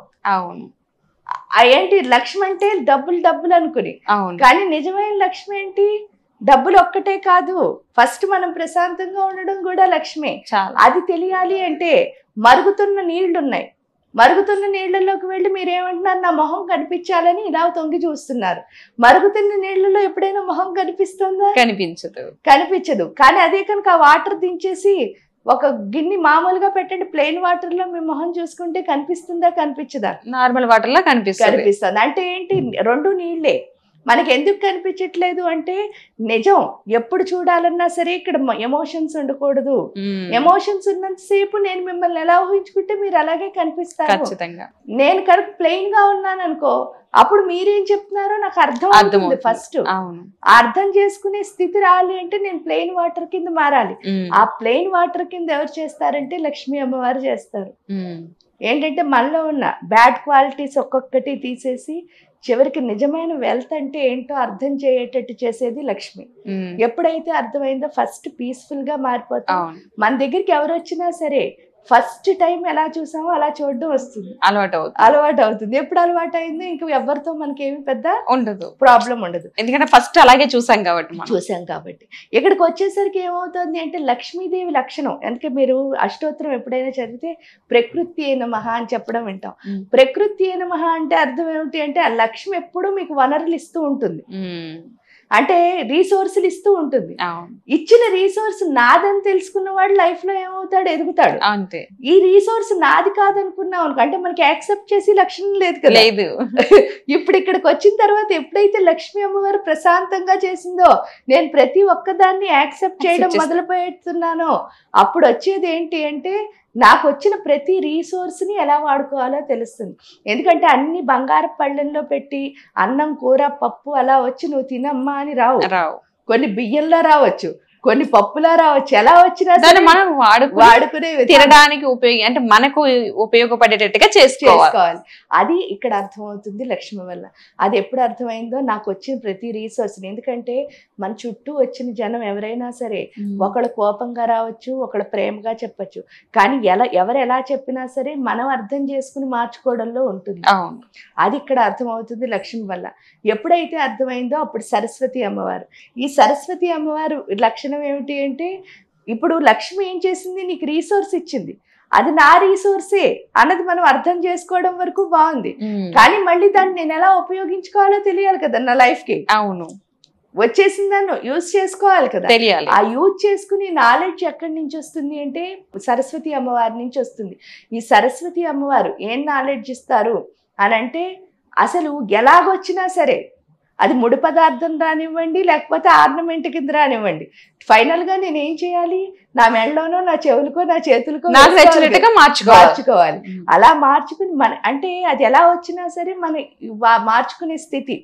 ఏంటి లక్ష్మి అంటే డబ్బులు అనుకుని, కానీ నిజమైన లక్ష్మి ఏంటి, డబ్బులు ఒక్కటే కాదు, ఫస్ట్ మనం ప్రశాంతంగా ఉండడం కూడా లక్ష్మి. అది తెలియాలి అంటే మరుగుతున్న నీళ్లున్నాయి, మరుగుతున్న నీళ్లలోకి వెళ్ళి మీరేమంటున్నారు, నా మొహం కనిపించాలని ఇలా తొంగి చూస్తున్నారు. మరుగుతున్న నీళ్లలో ఎప్పుడైనా మొహం కనిపిస్తుందా, కనిపించదు. కానీ అదే కనుక ఆ వాటర్ దించేసి ఒక గిన్నె మామూలుగా పెట్టండి, ప్లెయిన్ వాటర్ లో మీ మొహం చూసుకుంటే కనిపిస్తుందా, కనిపించదా, నార్మల్ వాటర్ లో కనిపిస్తుంది. అంటే ఏంటి, 2 నీళ్లే. మనకి ఎందుకు కనిపించట్లేదు అంటే, నిజం ఎప్పుడు చూడాలన్నా సరే ఇక్కడ ఎమోషన్స్ ఉండకూడదు. ఎమోషన్స్ ఉన్నంతసేపు నేను మిమ్మల్ని ఎలా ఊహించుకుంటే మీరు అలాగే కనిపిస్తారు. నేను కనుక ప్లెయిన్ గా ఉన్నాను అనుకో, అప్పుడు మీరేం చెప్తున్నారో నాకు అర్థం అవుతుంది. ఫస్ట్ అర్థం చేసుకునే స్థితి రావాలి అంటే నేను ప్లెయిన్ వాటర్ కింద మారాలి. ఆ ప్లెయిన్ వాటర్ కింద ఎవరు చేస్తారంటే లక్ష్మీ అమ్మవారు చేస్తారు. ఏంటంటే మనలో ఉన్న బ్యాడ్ క్వాలిటీస్ ఒక్కొక్కటి తీసేసి చివరికి నిజమైన వెల్త్ అంటే ఏంటో అర్థం చేయేటట్టు చేసేది లక్ష్మి. ఎప్పుడైతే అర్థమైందో ఫస్ట్ పీస్ఫుల్ గా మారిపోతాం. మన దగ్గరికి ఎవరు వచ్చినా సరే ఫస్ట్ టైం ఎలా చూసామో అలా చూడడం వస్తుంది, అలవాటు అవుతుంది. ఎప్పుడు అలవాటు అయిందో ఇంక ఎవరితో మనకేమి పెద్ద ఉండదు, ప్రాబ్లం ఉండదు. ఎందుకంటే ఫస్ట్ అలాగే చూసాం కాబట్టి ఇక్కడికి వచ్చేసరికి ఏమవుతుంది అంటే లక్ష్మీదేవి లక్షణం. అందుకే మీరు అష్టోత్తరం ఎప్పుడైనా చదివితే ప్రకృతి నమః అని చెప్పడం వింటాం. ప్రకృతి నమః అంటే అర్థం ఏమిటి అంటే ఆ లక్ష్మి ఎప్పుడూ మీకు వనరులు ఇస్తూ ఉంటుంది, అంటే రీసోర్సులు ఇస్తూ ఉంటుంది. ఇచ్చిన రీసోర్స్ నాదని తెలుసుకున్న వాడు లైఫ్ లో ఏమవుతాడు, ఎదుగుతాడు. అంతే. ఈ రీసోర్స్ నాది కాదనుకున్నాం అనుకో, అంటే మనకి యాక్సెప్ట్ చేసి లక్షణం లేదు కదా. లేదు. ఇప్పుడు ఇక్కడికి వచ్చిన తర్వాత ఎప్పుడైతే లక్ష్మీ అమ్మవారు ప్రశాంతంగా చేసిందో, నేను ప్రతి ఒక్కదాన్ని యాక్సెప్ట్ చేయడం మొదలు పెడుతున్నానో, అప్పుడు వచ్చేది ఏంటి అంటే నాకు వచ్చిన ప్రతి రీసోర్స్ని ఎలా వాడుకోవాలో తెలుస్తుంది. ఎందుకంటే అన్ని బంగారు పళ్ళెంలో పెట్టి అన్నం కూర పప్పు అలా వచ్చి నువ్వు తినమ్మా అని రావు. కొన్ని బియ్యంలో రావచ్చు, కొన్ని పప్పులా రావచ్చు. ఎలా వచ్చినా మనం వాడుకునే తినడానికి అంటే మనకు ఉపయోగపడేటట్టుగా చేసుకోవాలి. అది ఇక్కడ అర్థమవుతుంది లక్ష్మి వల్ల. అది ఎప్పుడు అర్థమైందో, నాకు వచ్చిన ప్రతి రీసోర్స్. ఎందుకంటే మన చుట్టూ వచ్చిన జనం ఎవరైనా సరే ఒకళ్ళు కోపంగా రావచ్చు, ఒకళ్ళు ప్రేమగా చెప్పచ్చు, కానీ ఎవరు ఎలా చెప్పినా సరే మనం అర్థం చేసుకుని మార్చుకోవడంలో ఉంటుంది. అది ఇక్కడ అర్థమవుతుంది లక్ష్మి వల్ల. ఎప్పుడైతే అర్థమైందో అప్పుడు సరస్వతి అమ్మవారు. ఈ సరస్వతి అమ్మవారు లక్షణం ఏమిటి అంటే, ఇప్పుడు లక్ష్మి ఏం చేసింది, నీకు రీసోర్స్ ఇచ్చింది, అది నా రీసోర్సే అన్నది మనం అర్థం చేసుకోవడం వరకు బాగుంది. కానీ మళ్ళీ దాన్ని నేను ఎలా ఉపయోగించుకోవాలో తెలియాలి కదా నా లైఫ్ కి. అవును, వచ్చేసింది దాన్ని యూజ్ చేసుకోవాలి కదా, తెలియాలి. ఆ యూజ్ చేసుకుని నాలెడ్జ్ ఎక్కడి నుంచి వస్తుంది అంటే సరస్వతి అమ్మవారి నుంచి వస్తుంది. ఈ సరస్వతి అమ్మవారు ఏం నాలెడ్జ్ ఇస్తారు అని అంటే, అసలు ఎలాగొచ్చినా సరే అది ముడి పదార్థం రానివ్వండి, లేకపోతే ఆర్నమెంట్ కింద రానివ్వండి, ఫైనల్ గా నేను ఏం చేయాలి, నా మెడలోనో నా చెవులకో నా చేతులకో మార్చుకోవాలి. అలా మార్చుకుని అంటే అది ఎలా వచ్చినా సరే మన మార్చుకునే స్థితి.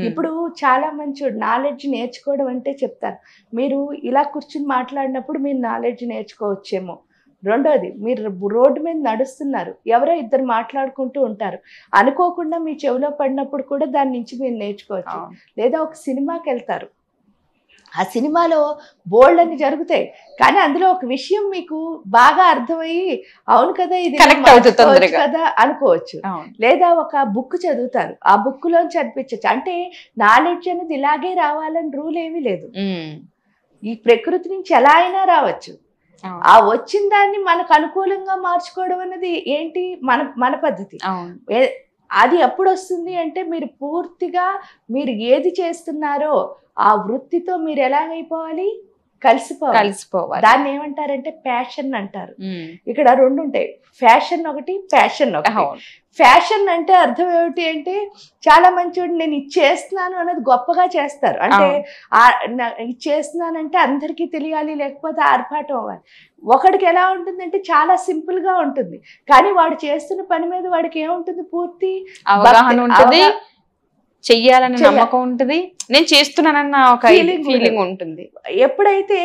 ఇప్పుడు చాలా మంచి నాలెడ్జ్ నేర్చుకోవడం అంటే చెప్తాను, మీరు ఇలా కూర్చుని మాట్లాడినప్పుడు మీరు నాలెడ్జ్ నేర్చుకోవచ్చేమో. రెండోది, మీరు రోడ్డు మీద నడుస్తున్నారు, ఎవరో ఇద్దరు మాట్లాడుకుంటూ ఉంటారు, అనుకోకుండా మీ చెవిలో పడినప్పుడు కూడా దాని నుంచి మీరు నేర్చుకోవచ్చు. లేదా ఒక సినిమాకి వెళ్తారు, ఆ సినిమాలో బోల్డ్ అని జరుగుతాయి, కానీ అందులో ఒక విషయం మీకు బాగా అర్థమయ్యి అవును కదా ఇది కదా అనుకోవచ్చు. లేదా ఒక బుక్ చదువుతారు, ఆ బుక్ లోంచి అనిపించచ్చు. అంటే నాలెడ్జ్ అనేది ఇలాగే రావాలని రూల్ ఏమీ లేదు, ఈ ప్రకృతి నుంచి ఎలా అయినా రావచ్చు. ఆ వచ్చిన దాన్ని మనకు అనుకూలంగా మార్చుకోవడం అనేది ఏంటి మన పద్ధతి. అది ఎప్పుడు వస్తుంది అంటే, మీరు పూర్తిగా మీరు ఏది చేస్తున్నారో ఆ వృత్తితో మీరు ఎలాగైపోవాలి, కలిసిపోవాలి. దాన్ని ఏమంటారంటే ప్యాషన్ అంటారు. ఇక్కడ రెండు ఉంటాయి, ఫ్యాషన్ ఒకటి, ప్యాషన్ ఒకటి. ఫ్యాషన్ అంటే అర్థం ఏమిటి అంటే, చాలా మంచి నేను ఇది చేస్తున్నాను అనేది గొప్పగా చేస్తారు. అంటే ఇది చేస్తున్నానంటే అందరికీ తెలియాలి, లేకపోతే ఆర్భాటం అవ్వాలి. ఒకడికి ఎలా ఉంటుందంటే చాలా సింపుల్ గా ఉంటుంది, కానీ వాడు చేస్తున్న పని మీద వాడికి ఏముంటుంది, పూర్తి అవగాహన ఉంటుంది, చెయ్యాలని నమ్మకం ఉంటుంది, నేను చేస్తున్నానన్న ఒక ఫీలింగ్ ఉంటుంది. ఎప్పుడైతే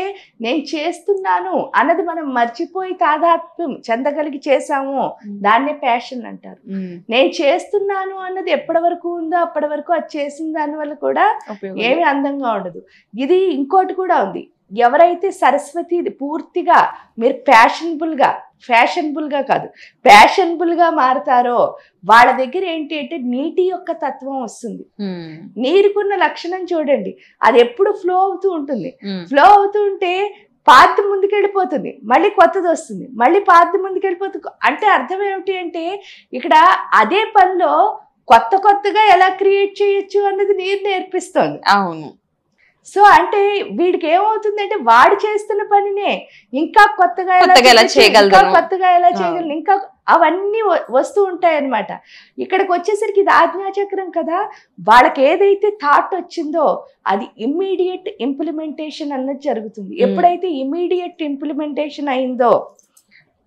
నేను చేస్తున్నాను అన్నది మనం మర్చిపోయి తాదాత్మ్యం చెందగలిగి చేసాము, దాన్నే ప్యాషన్ అంటారు. నేను చేస్తున్నాను అన్నది ఎప్పటి వరకు ఉందో అప్పటి వరకు అది చేసిన దాని వల్ల కూడా ఏమి అందంగా ఉండదు. ఇది ఇంకోటి కూడా ఉంది, ఎవరైతే సరస్వతి పూర్తిగా మీరు ఫ్యాషనబుల్ గా కాదు ప్యాషనబుల్ గా మారుతారో వాళ్ళ దగ్గర ఏంటి అంటే నీటి యొక్క తత్వం వస్తుంది. నీరుకున్న లక్షణం చూడండి, అది ఎప్పుడు ఫ్లో అవుతూ ఉంటుంది. ఫ్లో అవుతూ ఉంటే పాత ముందుకెళ్ళిపోతుంది, మళ్ళీ కొత్తది వస్తుంది, మళ్ళీ పాత ముందుకెళ్ళిపోతుంది. అంటే అర్థం ఏమిటి అంటే, ఇక్కడ అదే పనిలో కొత్తగా ఎలా క్రియేట్ చేయొచ్చు అన్నది నీరు నేర్పిస్తోంది. అవును. సో అంటే వీడికి ఏమవుతుందంటే, వాడు చేస్తున్న పనినే ఇంకా కొత్తగా ఎలా చేయగలరు, ఇంకా అవన్నీ వస్తూ ఉంటాయి అన్నమాట. ఇక్కడికి వచ్చేసరికి ఇది ఆజ్ఞాచక్రం కదా, వాళ్ళకి ఏదైతే థాట్ వచ్చిందో అది ఇమ్మీడియట్ ఇంప్లిమెంటేషన్ అన్నది జరుగుతుంది. ఎప్పుడైతే ఇమ్మీడియట్ ఇంప్లిమెంటేషన్ అయిందో,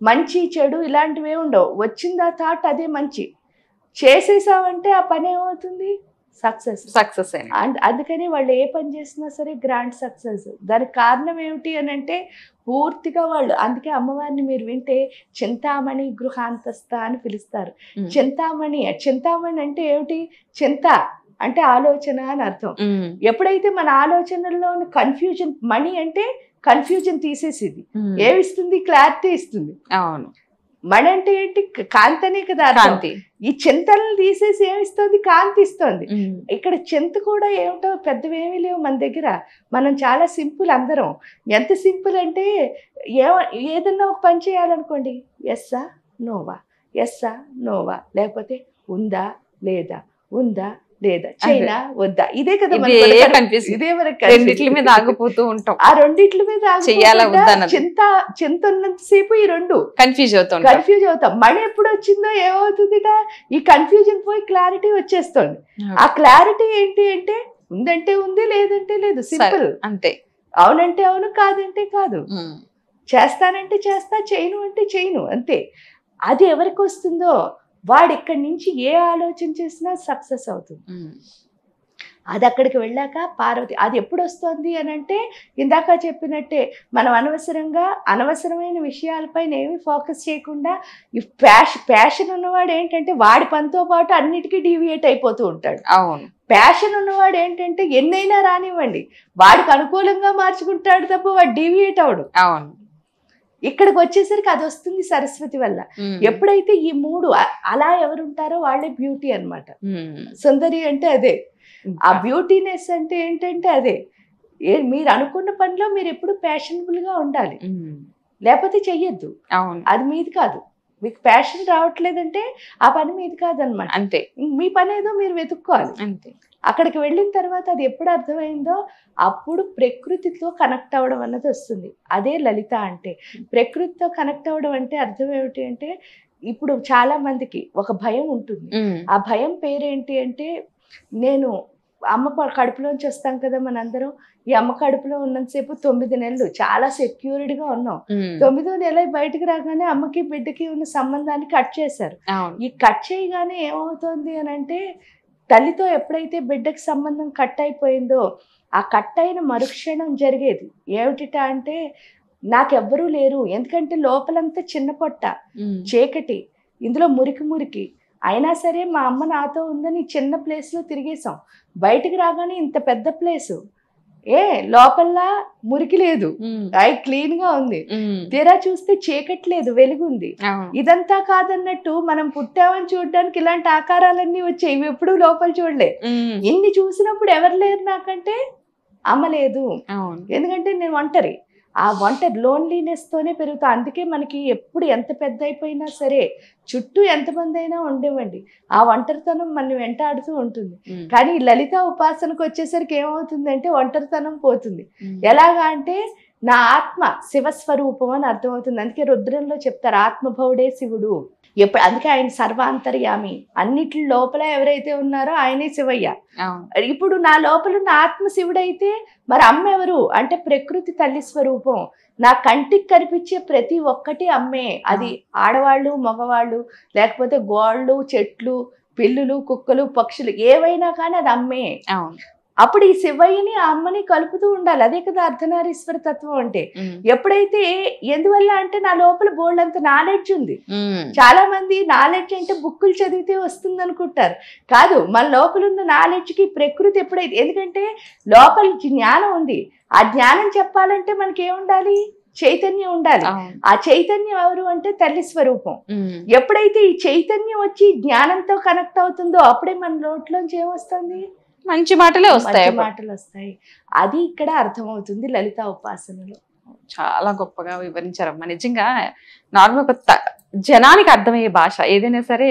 మంచి చెడు ఇలాంటివి ఉండవు, వచ్చిందా థాట్ అదే మంచి, చేసేసావంటే ఆ పని ఏమవుతుంది, సక్సెస్. అండ్ అందుకని వాళ్ళు ఏ పని చేసినా సరే గ్రాండ్ సక్సెస్. దానికి కారణం ఏమిటి అని అంటే పూర్తిగా వాళ్ళు, అందుకే అమ్మవారిని మీరు వింటే చింతామణి గృహాంతస్థ అని పిలుస్తారు. చింతామణి అంటే ఏమిటి? చింత అంటే ఆలోచన అని అర్థం. ఎప్పుడైతే మన ఆలోచనల్లో కన్ఫ్యూజన్, మణి అంటే కన్ఫ్యూజన్ తీసేసింది, ఏమిస్తుంది? క్లారిటీ ఇస్తుంది. అవును. మణి అంటే ఏంటి? కాంతనే కదా కాంతి. ఈ చింతలను తీసేసి ఏమిస్తుంది? కాంతి ఇస్తుంది. ఇక్కడ చింత కూడా ఏమిటో పెద్దవేమీ లేవు మన దగ్గర. మనం చాలా సింపుల్ అందరం. ఎంత సింపుల్ అంటే ఏదన్నా ఒక పని చేయాలనుకోండి, ఎస్సా నోవా, ఎస్సా నోవా, లేకపోతే ఉందా లేదా, ఉందా లేదా, చైనా వద్దా, ఇదే కదా ఇదే రెండిట్ల మీద ఆగిపోతూ ఉంటాం. ఆ రెండిట్ల మీద చింత ఉన్నంతసేపు ఈ రెండు కన్ఫ్యూజ్ అవుతాం. మణి ఎప్పుడు వచ్చిందో ఏమవుతుందిట, ఈ కన్ఫ్యూజన్ పోయి క్లారిటీ వచ్చేస్తుంది. ఆ క్లారిటీ ఏంటి అంటే ఉందంటే ఉంది, లేదంటే లేదు, సింపుల్ అంతే. అవునంటే అవును, కాదంటే కాదు, చేస్తానంటే చేస్తా, చేయను అంటే చేయను, అంతే. అది ఎవరికి వస్తుందో వాడు ఇక్కడి నుంచి ఏ ఆలోచన చేసినా సక్సెస్ అవుతుంది. అది అక్కడికి వెళ్ళాక పార్వతి, అది ఎప్పుడు వస్తుంది అని అంటే ఇందాక చెప్పినట్టే మనం అనవసరమైన విషయాలపైన ఏమి ఫోకస్ చేయకుండా, ఈ ప్యాషన్ ఉన్నవాడు ఏంటంటే వాడి పనితో పాటు అన్నిటికీ డీవియేట్ అయిపోతూ ఉంటాడు. అవును. ప్యాషన్ ఉన్నవాడు ఏంటంటే ఎన్నైనా రానివ్వండి వాడికి అనుకూలంగా మార్చుకుంటాడు తప్ప వాడు డీవియేట్ అవడు. అవును. ఇక్కడికి వచ్చేసరికి అది వస్తుంది సరస్వతి వల్ల. ఎప్పుడైతే ఈ మూడు అలా ఎవరుంటారో వాళ్ళే బ్యూటీ అన్నమాట. సుందరి అంటే అదే. ఆ బ్యూటీనెస్ అంటే ఏంటంటే అదే. మీరు అనుకున్న పనిలో మీరు ఎప్పుడు ప్యాషనబుల్ గా ఉండాలి, లేకపోతే చెయ్యొద్దు. అది మీది కాదు. మీకు ప్యాషన్ రావట్లేదంటే ఆ పని మీది కాదనమాట, అంతే. మీ పని ఏదో మీరు వెతుక్కోవాలి, అంతే. అక్కడికి వెళ్ళిన తర్వాత అది ఎప్పుడు అర్థమైందో అప్పుడు ప్రకృతితో కనెక్ట్ అవ్వడం అన్నది వస్తుంది. అదే లలిత అంటే. ప్రకృతితో కనెక్ట్ అవ్వడం అంటే అర్థం ఏమిటి అంటే, ఇప్పుడు చాలా మందికి ఒక భయం ఉంటుంది. ఆ భయం పేరేంటి అంటే, నేను అమ్మ కడుపులోంచి వస్తాం కదా మనందరం, ఈ అమ్మ కడుపులో ఉన్నంతసేపు 9 నెలలు చాలా సెక్యూర్డ్గా ఉన్నాం. 9వ నెల బయటకు రాగానే అమ్మకి బిడ్డకి ఉన్న సంబంధాన్ని కట్ చేశారు. ఈ కట్ చేయగానే ఏమవుతుంది అని అంటే, తల్లితో ఎప్పుడైతే బిడ్డకి సంబంధం కట్ అయిపోయిందో ఆ కట్ అయిన మరుక్షణం జరిగేది ఏమిటిట అంటే, నాకెవ్వరూ లేరు, ఎందుకంటే లోపలంతా చిన్న పొట్ట, చీకటి, ఇందులో మురికి, అయినా సరే మా అమ్మ నాతో ఉందని చిన్న ప్లేస్లో తిరిగేసాం. బయటికి రాగానే ఇంత పెద్ద ప్లేసు, లోపల మురికి లేదు, క్లీన్ గా ఉంది, తీరా చూస్తే చీకటి లేదు, వెలుగుంది. ఇదంతా కాదన్నట్టు మనం పుట్టామని చూడడానికి ఇలాంటి ఆకారాలన్నీ వచ్చాయి, ఇవి ఎప్పుడు లోపల చూడలే. ఇన్ని చూసినప్పుడు ఎవరు లేరు నాకంటే అమ్మ లేదు, ఎందుకంటే నేను ఒంటరి. ఆ లోన్లీనెస్ తోనే పెరుగుతా. అందుకే మనకి ఎప్పుడు ఎంత పెద్ద అయిపోయినా సరే చుట్టూ ఎంతమంది అయినా ఉండేవండి, ఆ ఒంటరితనం మన వెంటాడుతూ ఉంటుంది. కానీ లలిత ఉపాసనకు వచ్చేసరికి ఏమవుతుందంటే ఒంటరితనం పోతుంది. ఎలాగా అంటే నా ఆత్మ శివస్వరూపం అని అర్థమవుతుంది. అందుకే రుద్రంలో చెప్తారు ఆత్మభౌడే శివుడు. అందుకే ఆయన సర్వాంతర్యామి, అన్నిటి లోపల ఎవరైతే ఉన్నారో ఆయనే శివయ్య. ఇప్పుడు నా లోపల ఉన్న ఆత్మ శివుడైతే మరి అమ్మ ఎవరు అంటే ప్రకృతి తల్లి స్వరూపం. నా కంటికి కనిపించే ప్రతి ఒక్కటి అమ్మే. అది ఆడవాళ్ళు, మగవాళ్ళు, లేకపోతే గోళ్ళు, చెట్లు, పిల్లులు, కుక్కలు, పక్షులు, ఏవైనా కానీ అది అమ్మే. అప్పుడు ఈ శివయ్యని ఆ అమ్మని కలుపుతూ ఉండాలి. అదే కదా అర్ధనారీశ్వర తత్వం అంటే. ఎప్పుడైతే, ఎందువల్ల అంటే నా లోపల బోల్డంత నాలెడ్జ్ ఉంది. చాలా మంది నాలెడ్జ్ అంటే బుక్కులు చదివితే వస్తుంది అనుకుంటారు. కాదు, మన లోపల ఉన్న నాలెడ్జ్ కి ప్రకృతి ఎప్పుడైతే, ఎందుకంటే లోపల జ్ఞానం ఉంది, ఆ జ్ఞానం చెప్పాలంటే మనకి ఏముండాలి? చైతన్యం ఉండాలి. ఆ చైతన్యం ఎవరు అంటే తల్లి స్వరూపం. ఎప్పుడైతే ఈ చైతన్యం వచ్చి జ్ఞానంతో కనెక్ట్ అవుతుందో అప్పుడే మన నోట్లోంచి ఏమొస్తుంది? మంచి మాటలే వస్తాయి. అది ఇక్కడ అర్థమవుతుంది లలిత ఉపాసనలో. చాలా గొప్పగా వివరించారమ్మా. నిజంగా నార్మల్ జనానికి అర్థమయ్యే భాష ఏదైనా సరే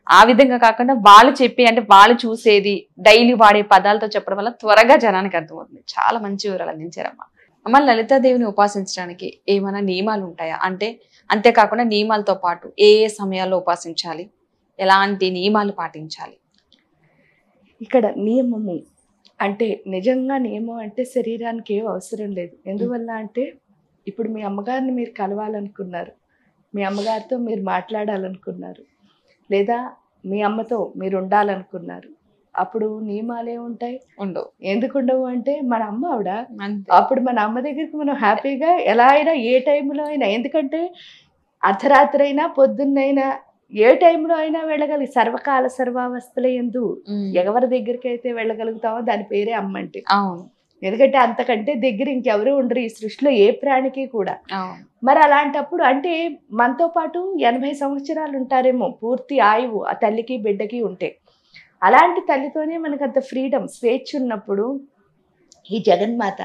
ఆ విధంగా కాకుండా వాళ్ళు చెప్పి, అంటే వాళ్ళు చూసేది డైలీ వాడే పదాలతో చెప్పడం వల్ల త్వరగా జనానికి అర్థమవుతుంది. చాలా మంచి వివరాలు అందించారమ్మా. అమ్మ, లలితాదేవిని ఉపాసించడానికి ఏమైనా నియమాలు ఉంటాయా? అంటే అంతేకాకుండా నియమాలతో పాటు ఏ సమయాల్లో ఉపాసించాలి, ఎలాంటి నియమాలు పాటించాలి? ఇక్కడ నియమము అంటే నిజంగా నియమం అంటే శరీరానికి ఏం అవసరం లేదు. ఎందువల్ల అంటే ఇప్పుడు మీ అమ్మగారిని మీరు కలవాలనుకున్నారు, మీ అమ్మగారితో మీరు మాట్లాడాలనుకున్నారు, లేదా మీ అమ్మతో మీరు ఉండాలనుకున్నారు, అప్పుడు నియమాలే ఉంటాయి. ఉండవు. ఎందుకు ఉండవు అంటే మన అమ్మ ఆవిడ. అంతే. అప్పుడు మన అమ్మ దగ్గరికి మనం హ్యాపీగా ఎలా అయినా ఏ టైంలో అయినా, ఎందుకంటే అర్ధరాత్రి అయినా పొద్దున్నైనా ఏ టైంలో అయినా వెళ్ళగలిగి సర్వకాల సర్వావస్థల యందు ఎవరి దగ్గరికి అయితే వెళ్ళగలుగుతామో దాని పేరే అమ్మ అంటే. అవును. ఎందుకంటే అంతకంటే దగ్గర ఇంకెవరు ఉండరు ఈ సృష్టిలో ఏ ప్రాణికి కూడా. అవును. మరి అలాంటప్పుడు అంటే మనతో పాటు 80 సంవత్సరాలు ఉంటారేమో పూర్తి ఆయువు ఆ తల్లికి బిడ్డకి ఉంటే. అలాంటి తల్లితోనే మనకు అంత ఫ్రీడమ్, స్వేచ్ఛ ఉన్నప్పుడు ఈ జగన్మాత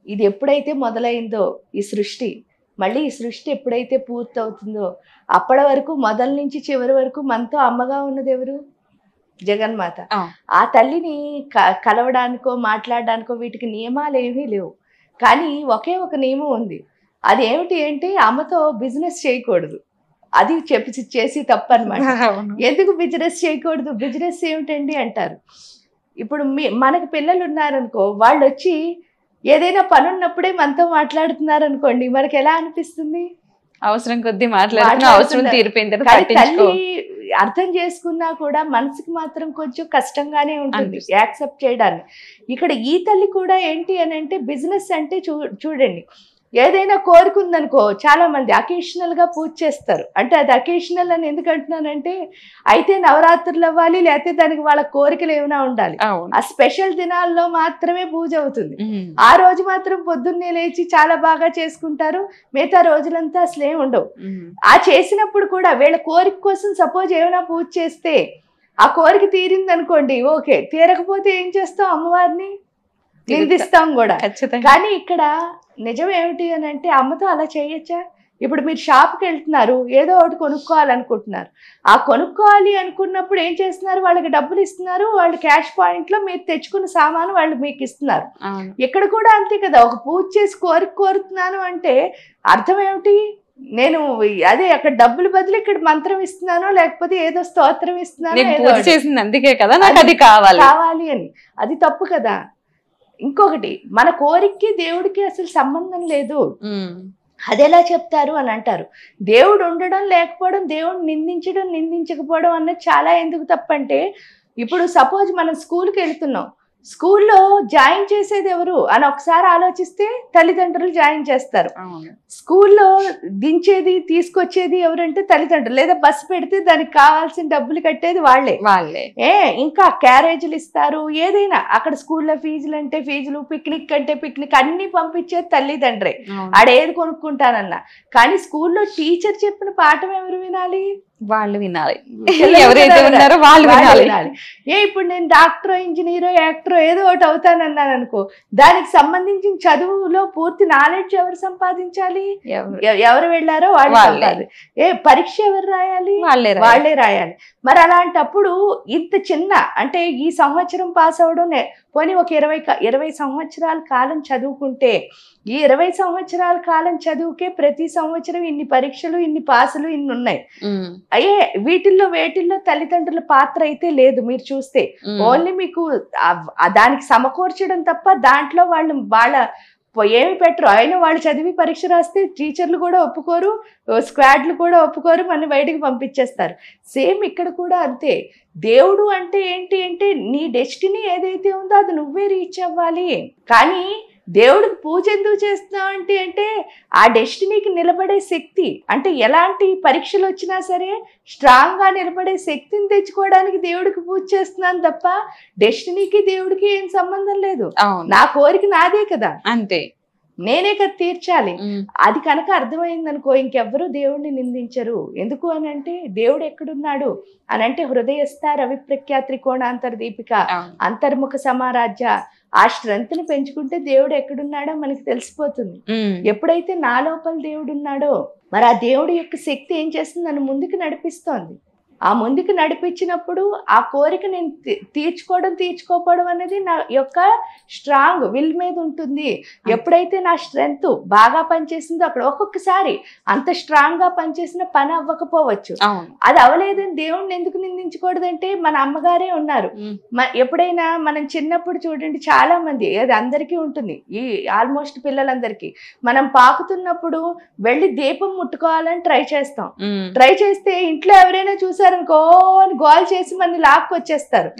ఇది ఎప్పుడైతే మొదలైందో ఈ సృష్టి, మళ్ళీ ఈ సృష్టి ఎప్పుడైతే పూర్తవుతుందో అప్పటి వరకు మొదల నుంచి చివరి వరకు మనతో అమ్మగా ఉన్నది ఎవరు? జగన్మాత. ఆ తల్లిని కలవడానికో మాట్లాడడానికో వీటికి నియమాలు ఏమీ లేవు. కానీ ఒకే ఒక నియమం ఉంది. అది ఏమిటి అంటే అమ్మతో బిజినెస్ చేయకూడదు. అది చేసి తప్పు అనమాట. ఎందుకు బిజినెస్ చేయకూడదు? బిజినెస్ ఏమిటండి అంటారు. ఇప్పుడు మనకి పిల్లలు ఉన్నారనుకో, వాళ్ళు వచ్చి ఏదైనా పని ఉన్నప్పుడే మనతో మాట్లాడుతున్నారు అనుకోండి, మనకి ఎలా అనిపిస్తుంది? అవసరం కొద్దీ మాట్లాడుతున్నా, అవసరం తీరిపోయిన తర్వాత తల్లి అర్థం చేసుకున్నా కూడా మనసుకి మాత్రం కొంచెం కష్టంగానే ఉంటుంది యాక్సెప్ట్ చేయడానికి. ఇక్కడ ఈ తల్లి కూడా ఏంటి అని అంటే బిజినెస్ అంటే చూడండి, ఏదైనా కోరుకుందనుకో చాలా మంది అకేషనల్ గా పూజ చేస్తారు. అంటే అది అకేషనల్ అని ఎందుకు అంటున్నానంటే అయితే నవరాత్రులు అవ్వాలి, లేకపోతే దానికి వాళ్ళ కోరికలు ఏమైనా ఉండాలి. ఆ స్పెషల్ దినాల్లో మాత్రమే పూజ అవుతుంది. ఆ రోజు మాత్రం పొద్దున్నే లేచి చాలా బాగా చేసుకుంటారు, మిగతా రోజులంతా అసలు ఏమి ఉండవు. ఆ చేసినప్పుడు కూడా వీళ్ళ కోరిక కోసం సపోజ్ ఏమైనా పూజ చేస్తే ఆ కోరిక తీరింది అనుకోండి, ఓకే. తీరకపోతే ఏం చేస్తాం? అమ్మవారిని నిందిస్తాం కూడా. కానీ ఇక్కడ నిజం ఏమిటి అని అంటే అమ్మతో అలా చేయొచ్చా? ఇప్పుడు మీరు షాప్కి వెళ్తున్నారు, ఏదో ఒకటి కొనుక్కోవాలనుకుంటున్నారు. ఆ కొనుక్కోవాలి అనుకున్నప్పుడు ఏం చేస్తున్నారు? వాళ్ళకి డబ్బులు ఇస్తున్నారు, వాళ్ళు క్యాష్ పాయింట్లో మీరు తెచ్చుకున్న సామాను వాళ్ళు మీకు ఇస్తున్నారు. ఇక్కడ కూడా అంతే కదా. ఒక పూజ చేసి కోరుతున్నాను అంటే అర్థం ఏమిటి? నేను అదే అక్కడ డబ్బులు బదులు ఇక్కడ మంత్రం ఇస్తున్నానో లేకపోతే ఏదో స్తోత్రం ఇస్తున్నానో, అందుకే కదా నాకు అది కావాలి అని. అది తప్పు కదా. ఇంకొకటి, మన కోరికకి దేవుడికి అసలు సంబంధం లేదు. అది ఎలా చెప్తారు అని అంటారు. దేవుడు ఉండడం లేకపోవడం, దేవుడు నిందించకపోవడం అన్నది చాలా ఎందుకు తప్పంటే, ఇప్పుడు సపోజ్ మనం స్కూల్కి వెళ్తున్నాం, స్కూల్లో జాయిన్ చేసేది ఎవరు అని ఒకసారి ఆలోచిస్తే తల్లిదండ్రులు జాయిన్ చేస్తారు. స్కూల్లో దించేది తీసుకొచ్చేది ఎవరంటే తల్లిదండ్రులు. లేదా బస్సు పెడితే దానికి కావాల్సిన డబ్బులు కట్టేది వాళ్ళే. ఇంకా క్యారేజీలు ఇస్తారు, ఏదైనా అక్కడ స్కూల్లో ఫీజులు అంటే ఫీజులు, పిక్నిక్ అంటే పిక్నిక్, అన్ని పంపించేది తల్లిదండ్రే. ఆడేది కొనుక్కుంటానన్నా. కానీ స్కూల్లో టీచర్ చెప్పిన పాఠం ఎవరు వినాలి? వాళ్ళు వినాలి. ఎవరైతే ఉన్నారో వాళ్ళు వినాలి. ఇప్పుడు నేను డాక్టరో ఇంజనీరో యాక్టరో ఏదో ఒకటి అవుతానన్నాను అనుకో, దానికి సంబంధించిన చదువులో పూర్తి నాలెడ్జ్ ఎవరు సంపాదించాలి? ఎవరు వెళ్ళారో వాళ్ళు. పరీక్ష ఎవరు రాయాలి? వాళ్ళే రాయాలి. మరి అలాంటప్పుడు ఇంత చిన్న అంటే ఈ సంవత్సరం పాస్ అవడం పోనీ ఒక 20 సంవత్సరాల కాలం చదువుకుంటే, ఈ 20 సంవత్సరాల కాలం చదువుకే ప్రతి సంవత్సరం ఇన్ని పరీక్షలు, ఇన్ని పాసులు, ఇన్ని ఉన్నాయి. వేటిల్లో తల్లిదండ్రుల పాత్ర అయితే లేదు. మీరు చూస్తే ఓన్లీ మీకు దానికి సమకూర్చడం తప్ప దాంట్లో వాళ్ళ ఏమి పెట్టరు. అయినా వాళ్ళు చదివి పరీక్ష రాస్తే టీచర్లు కూడా ఒప్పుకోరు, స్క్వాడ్లు కూడా ఒప్పుకోరు, మన బయటికి పంపించేస్తారు. సేమ్ ఇక్కడ కూడా అంతే. దేవుడు అంటే ఏంటి అంటే నీ డెస్టినీ ఏదైతే ఉందో అది నువ్వే రీచ్ అవ్వాలి. కానీ దేవుడికి పూజ ఎందుకు చేస్తున్నావు అంటే ఆ డెస్టినీకి నిలబడే శక్తి, అంటే ఎలాంటి పరీక్షలు వచ్చినా సరే స్ట్రాంగ్గా నిలబడే శక్తిని తెచ్చుకోవడానికి దేవుడికి పూజ చేస్తున్నాను తప్ప డెస్టినీకి దేవుడికి ఏం సంబంధం లేదు. నా కోరిక నాదే కదా, అంతే, నేనే కదా తీర్చాలి. అది కనుక అర్థమైందనుకో ఇంకెవ్వరూ దేవుడిని నిందించరు. ఎందుకు అని అంటే దేవుడు ఎక్కడున్నాడు అని అంటే హృదయస్థ రవిప్రఖ్యా త్రికోణాంతర దీపిక అంతర్ముఖ సమారాజ్య. ఆ స్ట్రెంత్ ని పెంచుకుంటే దేవుడు ఎక్కడున్నాడో మనకి తెలిసిపోతుంది. ఎప్పుడైతే నా లోపల దేవుడు ఉన్నాడో మరి ఆ దేవుడి యొక్క శక్తి ఏం చేస్తుంది? నన్ను ముందుకు నడిపిస్తోంది. ఆ ముందుకు నడిపించినప్పుడు ఆ కోరిక నేను తీర్చుకోకపోవడం అనేది నా యొక్క స్ట్రాంగ్ విల్ మీద ఉంటుంది. ఎప్పుడైతే నా స్ట్రెంగ్త్ బాగా పనిచేసిందో అక్కడ ఒక్కొక్కసారి అంత స్ట్రాంగ్ గా పనిచేసిన పని అవ్వకపోవచ్చు. అది అవలేదని దేవుడిని ఎందుకు నిందించకూడదంటే మన అమ్మగారే ఉన్నారు. ఎప్పుడైనా మనం చిన్నప్పుడు చూడండి చాలా మంది, అది అందరికీ ఉంటుంది, ఈ ఆల్మోస్ట్ పిల్లలందరికీ, మనం పాకుతున్నప్పుడు వెళ్ళి దీపం ముట్టుకోవాలని ట్రై చేస్తాం. ట్రై చేస్తే ఇంట్లో ఎవరైనా చూసారు అనుకో అని గోల్ చేసి మన లాక్కొచ్చేస్తారు.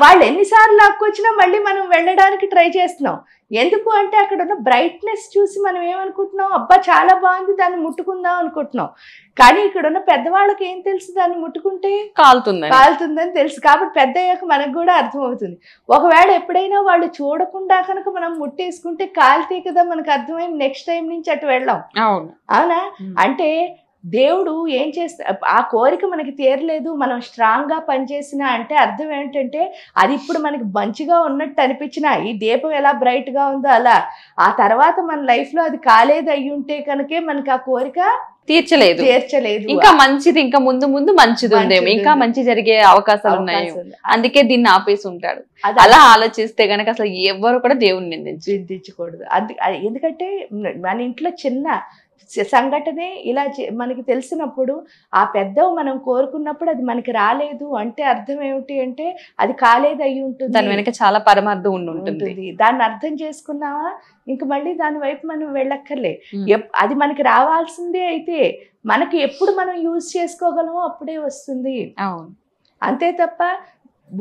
వాళ్ళు ఎన్నిసార్లు లాక్కొచ్చినా మళ్ళీ మనం వెళ్ళడానికి ట్రై చేస్తున్నాం. ఎందుకు అంటే అక్కడ ఉన్న బ్రైట్నెస్ చూసి మనం ఏమనుకుంటున్నాం, అబ్బా చాలా బాగుంది దాన్ని ముట్టుకుందాం అనుకుంటున్నాం. కానీ ఇక్కడ ఉన్న పెద్దవాళ్ళకి ఏం తెలుసు, దాన్ని ముట్టుకుంటే కాలుతుందని తెలుసు. కాబట్టి పెద్ద అయ్యాక మనకు కూడా అర్థమవుతుంది. ఒకవేళ ఎప్పుడైనా వాళ్ళు చూడకుండా కనుక మనం ముట్టేసుకుంటే కాలితే కదా మనకు అర్థమైంది, నెక్స్ట్ టైం నుంచి అటు వెళ్ళాం. అవునా? అంటే దేవుడు ఏం చేస్తా, ఆ కోరిక మనకి తీరలేదు, మనం స్ట్రాంగ్గా పనిచేసినా అంటే అర్థం ఏంటంటే అది ఇప్పుడు మనకి మంచిగా ఉన్నట్టు అనిపించినా, ఈ దీపం ఎలా బ్రైట్గా ఉందో అలా ఆ తర్వాత మన లైఫ్లో అది కాలేదు అయ్యి ఉంటే కనుకే మనకి ఆ కోరిక తీర్చలేదు. ఇంకా మంచిది, ఇంకా ముందు ముందు మంచిది ఉందేమో, ఇంకా మంచి జరిగే అవకాశాలు ఉన్నాయి, అందుకే దీన్ని ఆపేసి ఉంటాడు. అలా ఆలోచిస్తే గనక అసలు ఎవరు కూడా దేవుణ్ణి నిందించకూడదు. ఎందుకంటే మన ఇంట్లో చిన్న సంఘటనే ఇలా మనకి తెలిసినప్పుడు ఆ పెద్దవి మనం కోరుకున్నప్పుడు అది మనకి రాలేదు అంటే అర్థం ఏమిటి అంటే అది కాలేదు అయి ఉంటుంది, దాని వెనక చాలా పరమార్థం ఉంటుంది. దాన్ని అర్థం చేసుకున్నావా ఇంక మళ్ళీ దాని వైపు మనం వెళ్ళక్కర్లే. అది మనకి రావాల్సిందే, అయితే మనకి ఎప్పుడు మనం యూజ్ చేసుకోగలమో అప్పుడే వస్తుంది. అంతే తప్ప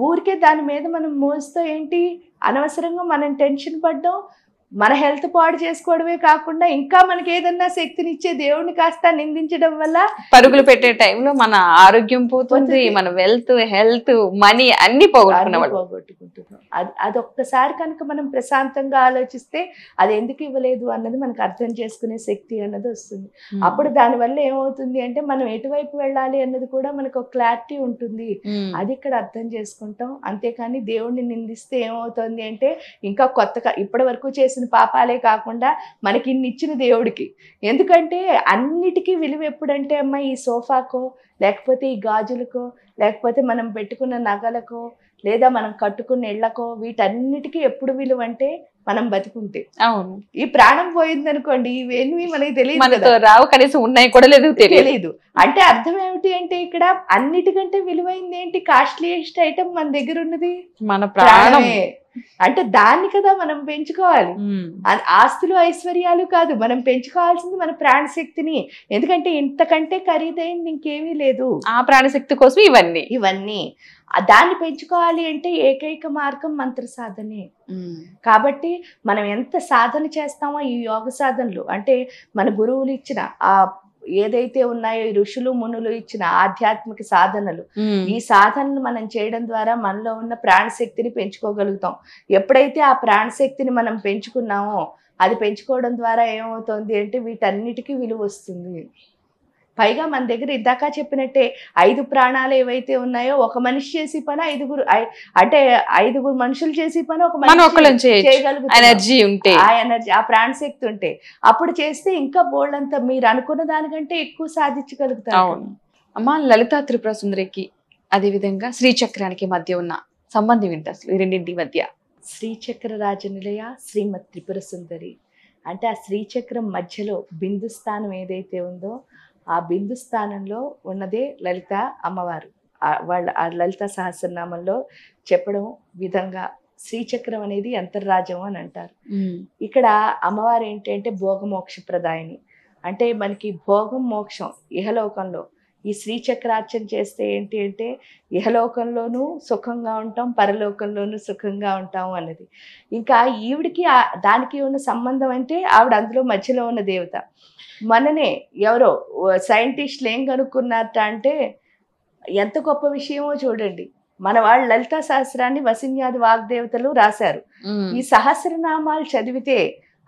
ఊరికే దాని మీద మనం మోస్తూ ఏంటి అనవసరంగా మనం టెన్షన్ పడ్డాం, మన హెల్త్ పాడు చేసుకోవడమే కాకుండా ఇంకా మనకి ఏదన్నా శక్తినిచ్చే దేవుడిని కాస్త నిందించడం వల్ల పరుగులు పెట్టే టైంలో మన ఆరోగ్యం పోతుంది, మన వెల్త్ హెల్త్ మనీ అన్ని పోగొట్టుకుంటున్నాం. అది ఒక్కసారి కనుక మనం ప్రశాంతంగా ఆలోచిస్తే అది ఎందుకు ఇవ్వలేదు అన్నది మనకు అర్థం చేసుకునే శక్తి అన్నది వస్తుంది. అప్పుడు దానివల్ల ఏమవుతుంది అంటే మనం ఎటువైపు వెళ్ళాలి అన్నది కూడా మనకు ఒక క్లారిటీ ఉంటుంది. అది ఇక్కడ అర్థం చేసుకుంటాం. అంతేకాని దేవుడిని నిందిస్తే ఏమవుతుంది అంటే ఇంకా కొత్తగా ఇప్పటి వరకు చేసిన పాపాలే కాకుండా మనకి ఇన్ని ఇచ్చిన దేవుడికి, ఎందుకంటే అన్నిటికీ విలువ ఎప్పుడంటే అమ్మ ఈ సోఫాకో లేకపోతే ఈ గాజులకో లేకపోతే మనం పెట్టుకున్న నగలకో లేదా మనం కట్టుకున్న ఇళ్లకో వీటన్నిటికీ ఎప్పుడు విలువ అంటే మనం బతుకుంటే. అవును, ఈ ప్రాణం పోయిందనుకోండి ఇవేమి మనకి తెలియదు, మనతో రావు, కనీసం ఉన్నాయి కూడా తెలియదు. అంటే అర్థం ఏమిటి అంటే ఇక్కడ అన్నిటికంటే విలువైంది ఏంటి, కాస్ట్లీయెస్ట్ ఐటమ్ మన దగ్గర ఉన్నది మన ప్రాణమే. అంటే దాన్ని కదా మనం పెంచుకోవాలి. ఆస్తులు ఐశ్వర్యాలు కాదు, మనం పెంచుకోవాల్సింది మన ప్రాణశక్తిని. ఎందుకంటే ఇంతకంటే ఖరీదైంది ఇంకేమీ లేదు. ఆ ప్రాణశక్తి కోసం ఇవన్నీ దాన్ని పెంచుకోవాలి అంటే ఏకైక మార్గం మంత్ర సాధనే. కాబట్టి మనం ఎంత సాధన చేస్తామో ఈ యోగ సాధనలు అంటే మన గురువులు ఇచ్చిన ఆ ఏదైతే ఉన్నాయో ఈ ఋషులు మునులు ఇచ్చిన ఆధ్యాత్మిక సాధనలు, ఈ సాధనలు మనం చేయడం ద్వారా మనలో ఉన్న ప్రాణశక్తిని పెంచుకోగలుగుతాం. ఎప్పుడైతే ఆ ప్రాణశక్తిని మనం పెంచుకున్నామో అది పెంచుకోవడం ద్వారా ఏమవుతుంది అంటే వీటన్నిటికీ విలువ వస్తుంది. పైగా మన దగ్గర ఇందాక చెప్పినట్టే 5 ప్రాణాలు ఏవైతే ఉన్నాయో ఒక మనిషి చేసి పని ఐదుగురు మనుషులు చేసి పని ఒక మనిషి చేయగలుగుతాం. ఆ ఎనర్జీ ఆ ప్రాణశక్తి ఉంటే అప్పుడు చేస్తే ఇంకా బోల్డంతా మీరు అనుకున్న దానికంటే ఎక్కువ సాధించగలుగుతారు. అమ్మా, లలితా త్రిపుర సుందరికి అదే విధంగా శ్రీచక్రానికి మధ్య ఉన్న సంబంధం ఏంటి అసలు ఈ రెండింటి మధ్య? శ్రీచక్ర రాజనిలయ శ్రీమద్ త్రిపుర సుందరి అంటే ఆ శ్రీచక్రం మధ్యలో బిందు స్థానం ఏదైతే ఉందో ఆ బిందు స్థానంలో ఉన్నదే లలిత అమ్మవారు. ఆ లలిత సహస్రనామంలో చెప్పడం విధంగా శ్రీచక్రం అనేది అంతర్రాజ్యం అని అంటారు. ఇక్కడ అమ్మవారు ఏంటంటే భోగమోక్ష ప్రదాయిని, అంటే మనకి భోగం మోక్షం ఇహలోకంలో ఈ శ్రీచక్రార్చన చేస్తే ఏంటి అంటే ఇహలోకంలోనూ సుఖంగా ఉంటాం, పరలోకంలోనూ సుఖంగా ఉంటాం అన్నది. ఇంకా ఈవిడికి దానికి ఉన్న సంబంధం అంటే ఆవిడ అందులో మధ్యలో ఉన్న దేవత. మననే ఎవరో సైంటిస్టులు ఏం కనుక్కున్నారట అంటే ఎంత గొప్ప విషయమో చూడండి, మన వాళ్ళు లలితా సహస్రాన్ని వసిన్యాది వాగ్దేవతలు రాశారు. ఈ సహస్రనామాలు చదివితే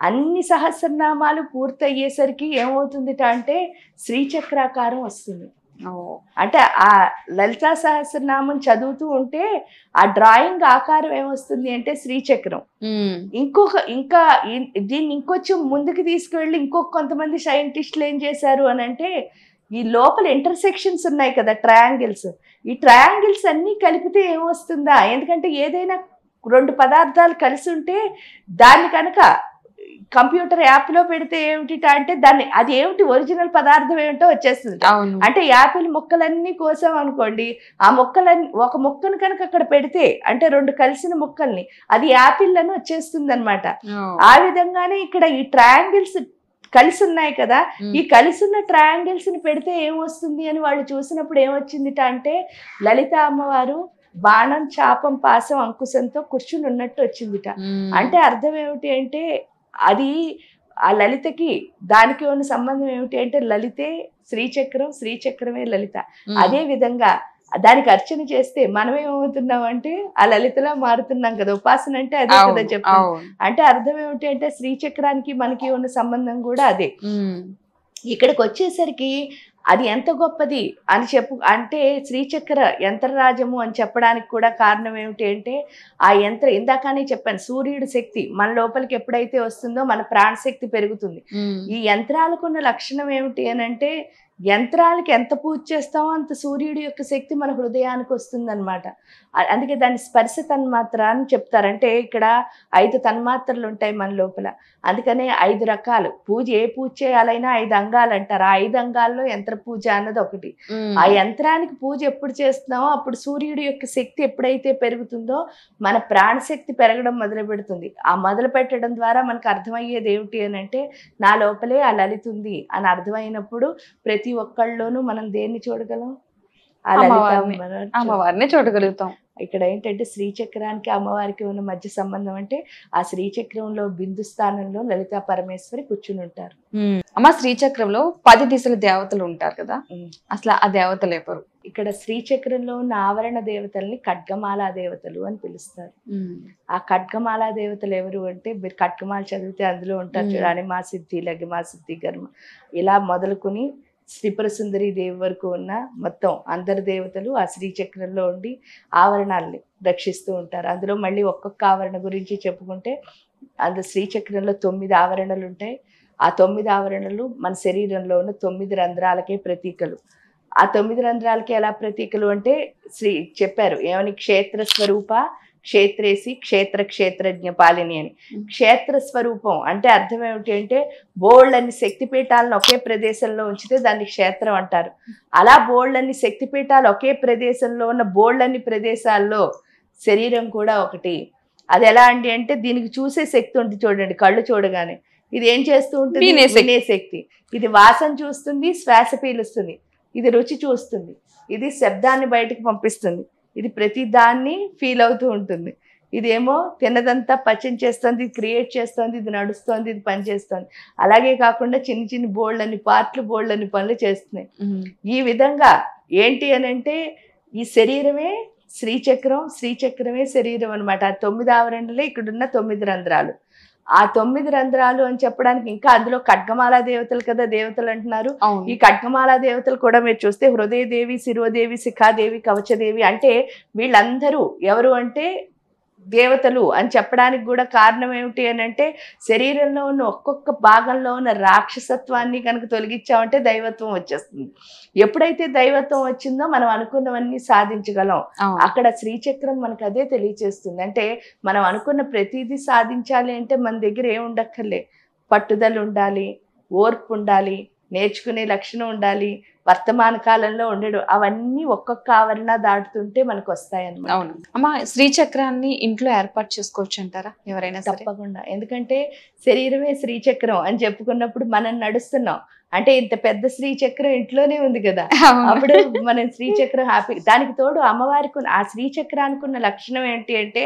అన్ని సహస్రనామాలు పూర్తయ్యేసరికి ఏమవుతుంది అంటే శ్రీచక్రాకారం వస్తుంది. అంటే ఆ లలితా సహస్రనామం చదువుతూ ఉంటే ఆ డ్రాయింగ్ ఆకారం ఏమొస్తుంది అంటే శ్రీచక్రం. ఇంకా దీన్ని ఇంకొంచెం ముందుకు తీసుకువెళ్ళి కొంతమంది సైంటిస్టులు ఏం చేశారు అని అంటే ఈ లోపల ఇంటర్సెక్షన్స్ ఉన్నాయి కదా ట్రయాంగిల్స్, ఈ ట్రయాంగిల్స్ అన్నీ కలిపితే ఏమొస్తుందా, ఎందుకంటే ఏదైనా 2 పదార్థాలు కలిసి ఉంటే దాన్ని కనుక కంప్యూటర్ యాప్లో పెడితే ఏమిటి అంటే అది ఏమిటి ఒరిజినల్ పదార్థం ఏమిటో వచ్చేస్తుంది. అంటే యాపిల్ ముక్కలన్నీ కోసాం అనుకోండి, ఆ ముక్కలన్నీ ఒక ముక్కను కనుక అక్కడ పెడితే అంటే 2 కలిసిన ముక్కల్ని అది యాపిల్ అని వచ్చేస్తుంది అనమాట. ఆ విధంగానే ఇక్కడ ఈ ట్రయాంగిల్స్ కలిసి ఉన్నాయి కదా, ఈ కలిసి ఉన్న ట్రయాంగిల్స్ ని పెడితే ఏమొస్తుంది అని వాళ్ళు చూసినప్పుడు ఏమొచ్చిందిట అంటే లలిత అమ్మవారు బాణం చాపం పాసం అంకుశంతో కూర్చుని ఉన్నట్టు వచ్చిందిట. అంటే అర్థం ఏమిటి అంటే అది ఆ లలితకి దానికి ఉన్న సంబంధం ఏమిటి అంటే లలితే శ్రీచక్రం, శ్రీచక్రమే లలిత. అదే విధంగా దానికి అర్చన చేస్తే మనం ఏమవుతున్నాం అంటే ఆ లలితలా మారుతున్నాం కదా. ఉపాసన అంటే అదే కదా చెప్పాను. అంటే అర్థం ఏమిటి అంటే శ్రీచక్రానికి మనకి ఉన్న సంబంధం కూడా అదే. ఇక్కడికి వచ్చేసరికి అది ఎంత గొప్పది అని అంటే శ్రీచక్ర యంత్రరాజము అని చెప్పడానికి కూడా కారణం ఏమిటి అంటే ఆ ఇందాకనే చెప్పాను, సూర్యుడి శక్తి మన లోపలికి ఎప్పుడైతే వస్తుందో మన ప్రాణశక్తి పెరుగుతుంది. ఈ యంత్రాలకు ఉన్న లక్షణం ఏమిటి అని అంటే యంత్రాలకి ఎంత పూజ చేస్తామో అంత సూర్యుడి యొక్క శక్తి మన హృదయానికి వస్తుందన్నమాట. అందుకే దాన్ని స్పర్శ తన్మాత్ర అని చెప్తారు. అంటే ఇక్కడ 5 తన్మాత్రలు ఉంటాయి మన లోపల. అందుకనే 5 రకాలు పూజ. ఏ పూజ చేయాలైనా 5 అంగాలు అంటారు. ఆ 5 అంగాల్లో యంత్ర పూజ అన్నది ఒకటి. ఆ యంత్రానికి పూజ ఎప్పుడు చేస్తున్నామో అప్పుడు సూర్యుడి యొక్క శక్తి ఎప్పుడైతే పెరుగుతుందో మన ప్రాణశక్తి పెరగడం మొదలు పెడుతుంది. ఆ మొదలు పెట్టడం ద్వారా మనకు అర్థమయ్యేది ఏమిటి అని అంటే నా లోపలే ఆ లలిత ఉంది అని అర్థమైనప్పుడు ప్రతి ఒక్కళ్ళలోనూ మనం దేన్ని చూడగలం? ఆ అమ్మవారిని చూడగలుగుతాం. ఇక్కడ ఏంటంటే శ్రీచక్రానికి అమ్మవారికి ఉన్న మధ్య సంబంధం అంటే ఆ శ్రీచక్రంలో బిందు స్థానంలో లలితా పరమేశ్వరి కూర్చుని ఉంటారు. అమ్మ శ్రీచక్రంలో 10 దిశల దేవతలు ఉంటారు కదా, అసలు ఆ దేవతలు ఎవరు? ఇక్కడ శ్రీచక్రంలో ఉన్న ఆవరణ దేవతల్ని ఖడ్గమాలా దేవతలు అని పిలుస్తారు. ఆ ఖడ్గమాలా దేవతలు ఎవరు అంటే మీరు ఖడ్గమాల చదివితే అందులో ఉంటారు చూడండి, మా సిద్ధి, లగ్గిమా సిద్ధి, గర్మ ఇలా మొదలుకొని త్రిపుర సుందరి దేవి వరకు ఉన్న మొత్తం అందరి దేవతలు ఆ శ్రీచక్రంలో ఉండి ఆవరణాలని రక్షిస్తూ ఉంటారు. అందులో మళ్ళీ ఒక్కొక్క ఆవరణ గురించి చెప్పుకుంటే అందులో శ్రీచక్రంలో 9 ఆవరణలు ఉంటాయి. ఆ 9 ఆవరణలు మన శరీరంలో ఉన్న 9 రంధ్రాలకే ప్రతీకలు. ఆ 9 రంధ్రాలకి ఎలా ప్రతీకలు అంటే చెప్పారు ఏమని, క్షేత్ర స్వరూప క్షేత్రేసి క్షేత్ర క్షేత్రజ్ఞ పాలిని అని. క్షేత్ర స్వరూపం అంటే అర్థం ఏమిటి అంటే బోళ్ళన్ని శక్తిపీఠాలను ఒకే ప్రదేశంలో ఉంచితే దాన్ని క్షేత్రం అంటారు. అలా బోళ్ళన్ని శక్తిపీఠాలు ఒకే ప్రదేశంలో ఉన్న బోళ్ళన్ని ప్రదేశాల్లో శరీరం కూడా ఒకటి. అది ఎలా అండి అంటే దీనికి చూసే శక్తి ఉంది చూడండి, కళ్ళు చూడగానే ఇది ఏం చేస్తూ ఉంటుంది? వినే శక్తి. ఇది వాసన చూస్తుంది, శ్వాస పీలుస్తుంది. ఇది రుచి చూస్తుంది, ఇది శబ్దాన్ని బయటకు పంపిస్తుంది, ఇది ప్రతి దాన్ని ఫీల్ అవుతూ ఉంటుంది. ఇదేమో తిన్నదంతా పచనం చేస్తుంది, ఇది క్రియేట్ చేస్తుంది, ఇది నడుస్తుంది, ఇది పని చేస్తుంది. అలాగే కాకుండా చిన్న చిన్న బోళ్ళని పార్ట్లు, బోళ్ళని పనులు చేస్తున్నాయి. ఈ విధంగా ఏంటి అని అంటే ఈ శరీరమే శ్రీచక్రం, శ్రీచక్రమే శరీరం అనమాట. ఆ 9 ఆవరణలే ఇక్కడున్న 9 రంధ్రాలు. ఆ 9 రంధ్రాలు అని చెప్పడానికి ఇంకా అందులో ఖడ్గమాలా దేవతలు కదా దేవతలు అంటున్నారు. ఈ ఖడ్గమాలా దేవతలు కూడా మీరు చూస్తే హృదయదేవి, శిరోదేవి, శిఖాదేవి, కవచదేవి అంటే వీళ్ళందరూ ఎవరు అంటే దేవతలు అని చెప్పడానికి కూడా కారణం ఏమిటి అని అంటే శరీరంలో ఉన్న ఒక్కొక్క భాగంలో ఉన్న రాక్షసత్వాన్ని కనుక తొలగించామంటే దైవత్వం వచ్చేస్తుంది. ఎప్పుడైతే దైవత్వం వచ్చిందో మనం అనుకున్నవన్నీ సాధించగలం. అక్కడ శ్రీచక్రం మనకు అదే తెలియచేస్తుంది. అంటే మనం అనుకున్న ప్రతిదీ సాధించాలి అంటే మన దగ్గర ఏం ఉండక్కర్లే, పట్టుదల ఉండాలి, ఓర్పు ఉండాలి, నేర్చుకునే లక్షణం ఉండాలి, వర్తమాన కాలంలో ఉండడం, అవన్నీ ఒక్కొక్క ఆవరణ దాటుతుంటే మనకు వస్తాయి అన్నమాట. అవును అమ్మ, శ్రీచక్రాన్ని ఇంట్లో ఏర్పాటు చేసుకోవచ్చు అంటారా ఎవరైనా? తప్పకుండా. ఎందుకంటే శరీరమే శ్రీచక్రం అని చెప్పుకున్నప్పుడు మనం నడుస్తున్నాం అంటే ఇంత పెద్ద శ్రీచక్రం ఇంట్లోనే ఉంది కదా, అప్పుడు మనం శ్రీచక్రం హ్యాపీ. దానికి తోడు అమ్మవారికి ఆ శ్రీచక్రానికి ఉన్న లక్షణం ఏంటి అంటే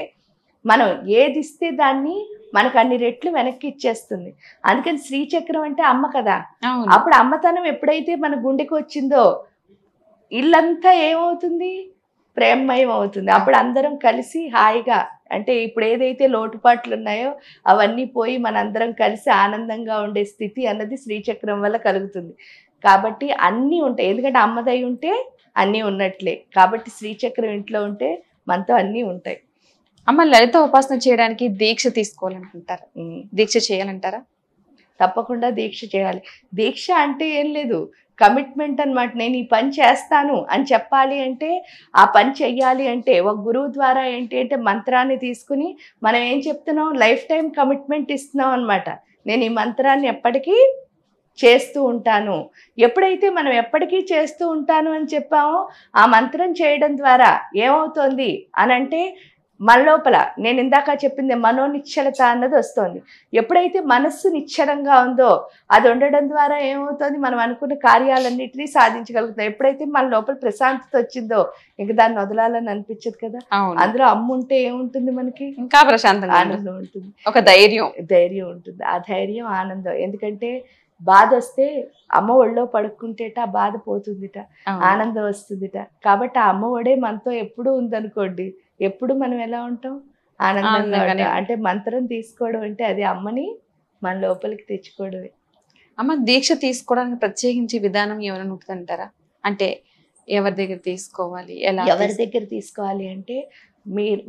మనం ఏది ఇస్తే దాన్ని మనకు అన్ని రెట్లు వెనక్కి ఇచ్చేస్తుంది. అందుకని శ్రీచక్రం అంటే అమ్మ కదా. అప్పుడు అమ్మతనం ఎప్పుడైతే మన గుండెకి వచ్చిందో ఇల్లంతా ఏమవుతుంది? ప్రేమమయం అవుతుంది. అప్పుడు అందరం కలిసి హాయిగా అంటే ఇప్పుడు ఏదైతే లోటుపాట్లు ఉన్నాయో అవన్నీ పోయి మనందరం కలిసి ఆనందంగా ఉండే స్థితి అన్నది శ్రీచక్రం వల్ల కలుగుతుంది. కాబట్టి అన్నీ ఉంటాయి. ఎందుకంటే అమ్మదై ఉంటే అన్నీ ఉన్నట్లే. కాబట్టి శ్రీచక్రం ఇంట్లో ఉంటే మనతో అన్నీ ఉంటాయి. అమ్మ, లలిత ఉపాసన చేయడానికి దీక్ష తీసుకోవాలనుకుంటారా? దీక్ష చేయాలంటారా? తప్పకుండా దీక్ష చేయాలి. దీక్ష అంటే ఏం లేదు, కమిట్మెంట్ అన్నమాట. నేను ఈ పని చేస్తాను అని చెప్పాలి అంటే ఆ పని చెయ్యాలి అంటే ఒక గురువు ద్వారా ఏంటి అంటే మంత్రాన్ని తీసుకుని మనం ఏం చెప్తున్నాం, లైఫ్ టైం కమిట్మెంట్ ఇస్తున్నాం అనమాట. నేను ఈ మంత్రాన్ని ఎప్పటికీ చేస్తూ ఉంటాను. ఎప్పుడైతే మనం ఎప్పటికీ చేస్తూ ఉంటాను అని చెప్పామో ఆ మంత్రం చేయడం ద్వారా ఏమవుతోంది అని అంటే మన లోపల నేను ఇందాక చెప్పింది మనోనిశ్చలత అన్నది వస్తుంది. ఎప్పుడైతే మనస్సు నిశ్చలంగా ఉందో అది ఉండడం ద్వారా ఏమవుతుంది, మనం అనుకున్న కార్యాలన్నింటినీ సాధించగలుగుతాం. ఎప్పుడైతే మన లోపల ప్రశాంతత వచ్చిందో ఇంక దాన్ని వదలాలని అనిపించదు కదా. అందులో అమ్మ ఉంటే ఏముంటుంది, మనకి ఇంకా ప్రశాంతంగా ఆనందం ఉంటుంది, ఒక ధైర్యం ఉంటుంది. ఆ ధైర్యం ఆనందం. ఎందుకంటే బాధ వస్తే అమ్మ ఒళ్ళో పడుకుంటేట ఆ బాధ పోతుందిట, ఆనందం వస్తుందిట. కాబట్టి ఆ అమ్మ ఒడే మనతో ఎప్పుడు ఉందనుకోండి, ఎప్పుడు మనం ఎలా ఉంటాం, ఆనందంగా ఉంటాం. అంటే మంత్రం తీసుకోవడం అంటే అది అమ్మని మన లోపలికి తెచ్చుకోవడమే. అమ్మ దీక్ష తీసుకోవడానికి ప్రత్యేకించి విధానం ఏమైనా ఉంటుందంటారా? అంటే ఎవరి దగ్గర తీసుకోవాలి, ఎవరి దగ్గర తీసుకోవాలి అంటే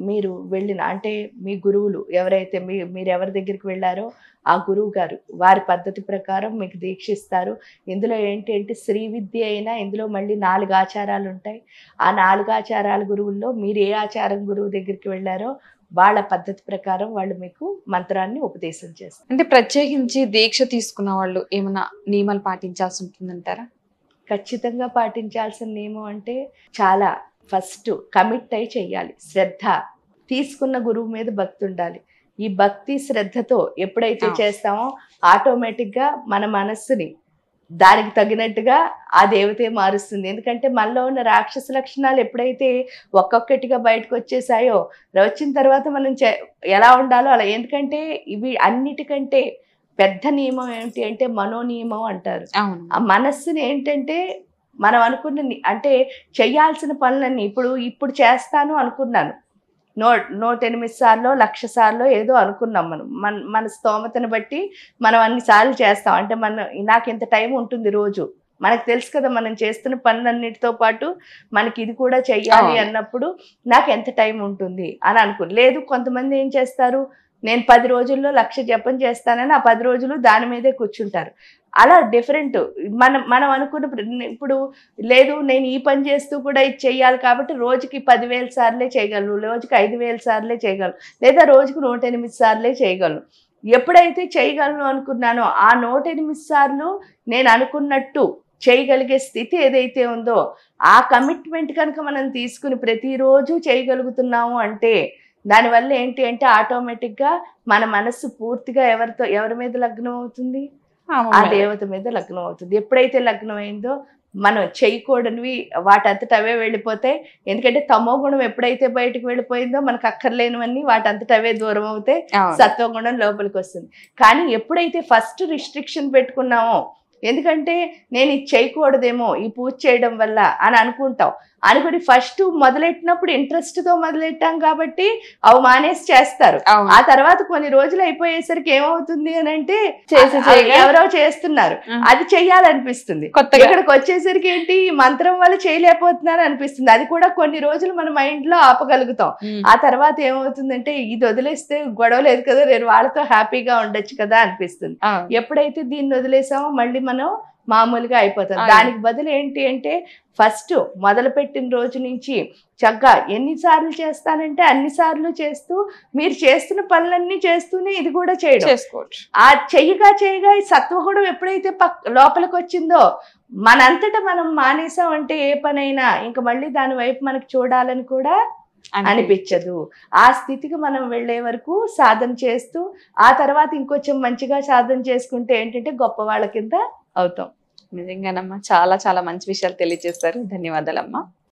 మీరు వెళ్ళిన అంటే మీ గురువులు ఎవరైతే మీరు ఎవరి దగ్గరికి వెళ్ళారో ఆ గురువు గారు వారి పద్ధతి ప్రకారం మీకు దీక్షిస్తారు. ఇందులో ఏంటి అంటే శ్రీ విద్య అయినా ఇందులో మళ్ళీ 4 ఆచారాలు ఉంటాయి. ఆ 4 ఆచారాల గురువుల్లో మీరు ఏ ఆచారం గురువు దగ్గరికి వెళ్ళారో వాళ్ళ పద్ధతి ప్రకారం వాళ్ళు మీకు మంత్రాన్ని ఉపదేశం చేస్తారు. అంటే ప్రత్యేకించి దీక్ష తీసుకున్న వాళ్ళు ఏమైనా నియమాలు పాటించాల్సి ఉంటుందంటారా? ఖచ్చితంగా పాటించాల్సిన నియమం అంటే చాలా ఫస్ట్ కమిట్ అయి చెయ్యాలి. శ్రద్ధ, తీసుకున్న గురువు మీద భక్తి ఉండాలి. ఈ భక్తి శ్రద్ధతో ఎప్పుడైతే చేస్తామో ఆటోమేటిక్గా మన మనస్సుని దానికి తగినట్టుగా ఆ దేవతే మారుస్తుంది. ఎందుకంటే మనలో ఉన్న రాక్షస లక్షణాలు ఎప్పుడైతే ఒక్కొక్కటిగా బయటకు వచ్చేసాయో వచ్చిన తర్వాత మనం ఎలా ఉండాలో అలా. ఎందుకంటే ఇవి అన్నిటికంటే పెద్ద నియమం ఏంటి అంటే మనోనియమం అంటారు. ఆ మనస్సుని ఏంటంటే మనం అనుకున్న అంటే చేయాల్సిన పనులన్నీ ఇప్పుడు చేస్తాను అనుకున్నాను, 108 సార్లు 1,00,000 సార్లు ఏదో అనుకున్నాం. మన స్తోమతను బట్టి మనం అన్నిసార్లు చేస్తాం. అంటే నాకు ఇంత టైం ఉంటుంది రోజు, మనకు తెలుసు కదా మనం చేస్తున్న పనులన్నిటితో పాటు మనకి ఇది కూడా చెయ్యాలి అన్నప్పుడు నాకు ఎంత టైం ఉంటుంది అని లేదు. కొంతమంది ఏం చేస్తారు, నేను 10 రోజుల్లో 1,00,000 జపం చేస్తానని ఆ 10 రోజులు దాని మీదే కూర్చుంటారు. అలా డిఫరెంట్. మనం అనుకున్న ఇప్పుడు లేదు నేను ఈ పని చేస్తూ కూడా ఇది చెయ్యాలి కాబట్టి రోజుకి 10,000 సార్లే చేయగలను, రోజుకి 5,000 సార్లే చేయగలను, లేదా రోజుకి 108 సార్లే చేయగలను. ఎప్పుడైతే చేయగలను అనుకున్నానో ఆ 108 సార్లు నేను అనుకున్నట్టు చేయగలిగే స్థితి ఏదైతే ఉందో ఆ కమిట్మెంట్ కనుక మనం తీసుకుని ప్రతిరోజు చేయగలుగుతున్నాము అంటే దానివల్ల ఏంటి అంటే ఆటోమేటిక్గా మన మనస్సు పూర్తిగా ఎవరి మీద లగ్నం అవుతుంది, ఆ దేవత మీద లగ్నం అవుతుంది. ఎప్పుడైతే లగ్నం అయిందో మనం చేయకూడనివి వాటంతట అవే వెళ్ళిపోతాయి. ఎందుకంటే తమో గుణం ఎప్పుడైతే బయటకు వెళ్ళిపోయిందో మనకు అక్కర్లేనివన్నీ వాటంతట అవే దూరం అవుతాయి, సత్వగుణం లోపలికి వస్తుంది. కానీ ఎప్పుడైతే ఫస్ట్ రిస్ట్రిక్షన్ పెట్టుకున్నామో, ఎందుకంటే నేను ఇది చేయకూడదేమో ఈ పూజ చేయడం వల్ల అని అనుకుని ఫస్ట్ మొదలెట్టినప్పుడు ఇంట్రెస్ట్తో మొదలెట్టాం కాబట్టి అవి మానేసి చేస్తారు. ఆ తర్వాత కొన్ని రోజులు అయిపోయేసరికి ఏమవుతుంది అని అంటే ఎవరో చేస్తున్నారు, అది చెయ్యాలనిపిస్తుంది. ఇక్కడికి వచ్చేసరికి ఏంటి ఈ మంత్రం వల్ల చేయలేకపోతున్నారు అనిపిస్తుంది. అది కూడా కొన్ని రోజులు మన మైండ్ లో ఆపగలుగుతాం. ఆ తర్వాత ఏమవుతుందంటే ఇది వదిలేస్తే గొడవ లేదు కదా, నేను వాళ్ళతో హ్యాపీగా ఉండొచ్చు కదా అనిపిస్తుంది. ఎప్పుడైతే దీన్ని వదిలేసామో మళ్ళీ మనం మామూలుగా అయిపోతాం. దానికి బదులు ఏంటి అంటే ఫస్ట్ మొదలుపెట్టిన రోజు నుంచి చక్కగా ఎన్నిసార్లు చేస్తానంటే అన్నిసార్లు చేస్తూ మీరు చేస్తున్న పనులన్నీ చేస్తూనే ఇది కూడా చేసుకోవచ్చు. ఆ చెయ్యగా ఈ సత్వగుణం ఎప్పుడైతే లోపలికి వచ్చిందో మనంతటా మనం మానేసామంటే ఏ పనైనా ఇంకా మళ్ళీ దాని వైపు మనకు చూడాలని కూడా అనిపించదు. ఆ స్థితికి మనం వెళ్లే వరకు సాధన చేస్తూ ఆ తర్వాత ఇంకొంచెం మంచిగా సాధన చేసుకుంటే ఏంటంటే గొప్ప వాళ్ళ కింద అవుతాం. నిజంగానమ్మా చాలా చాలా మంచి విషయాలు తెలియజేస్తారు. ధన్యవాదాలమ్మా.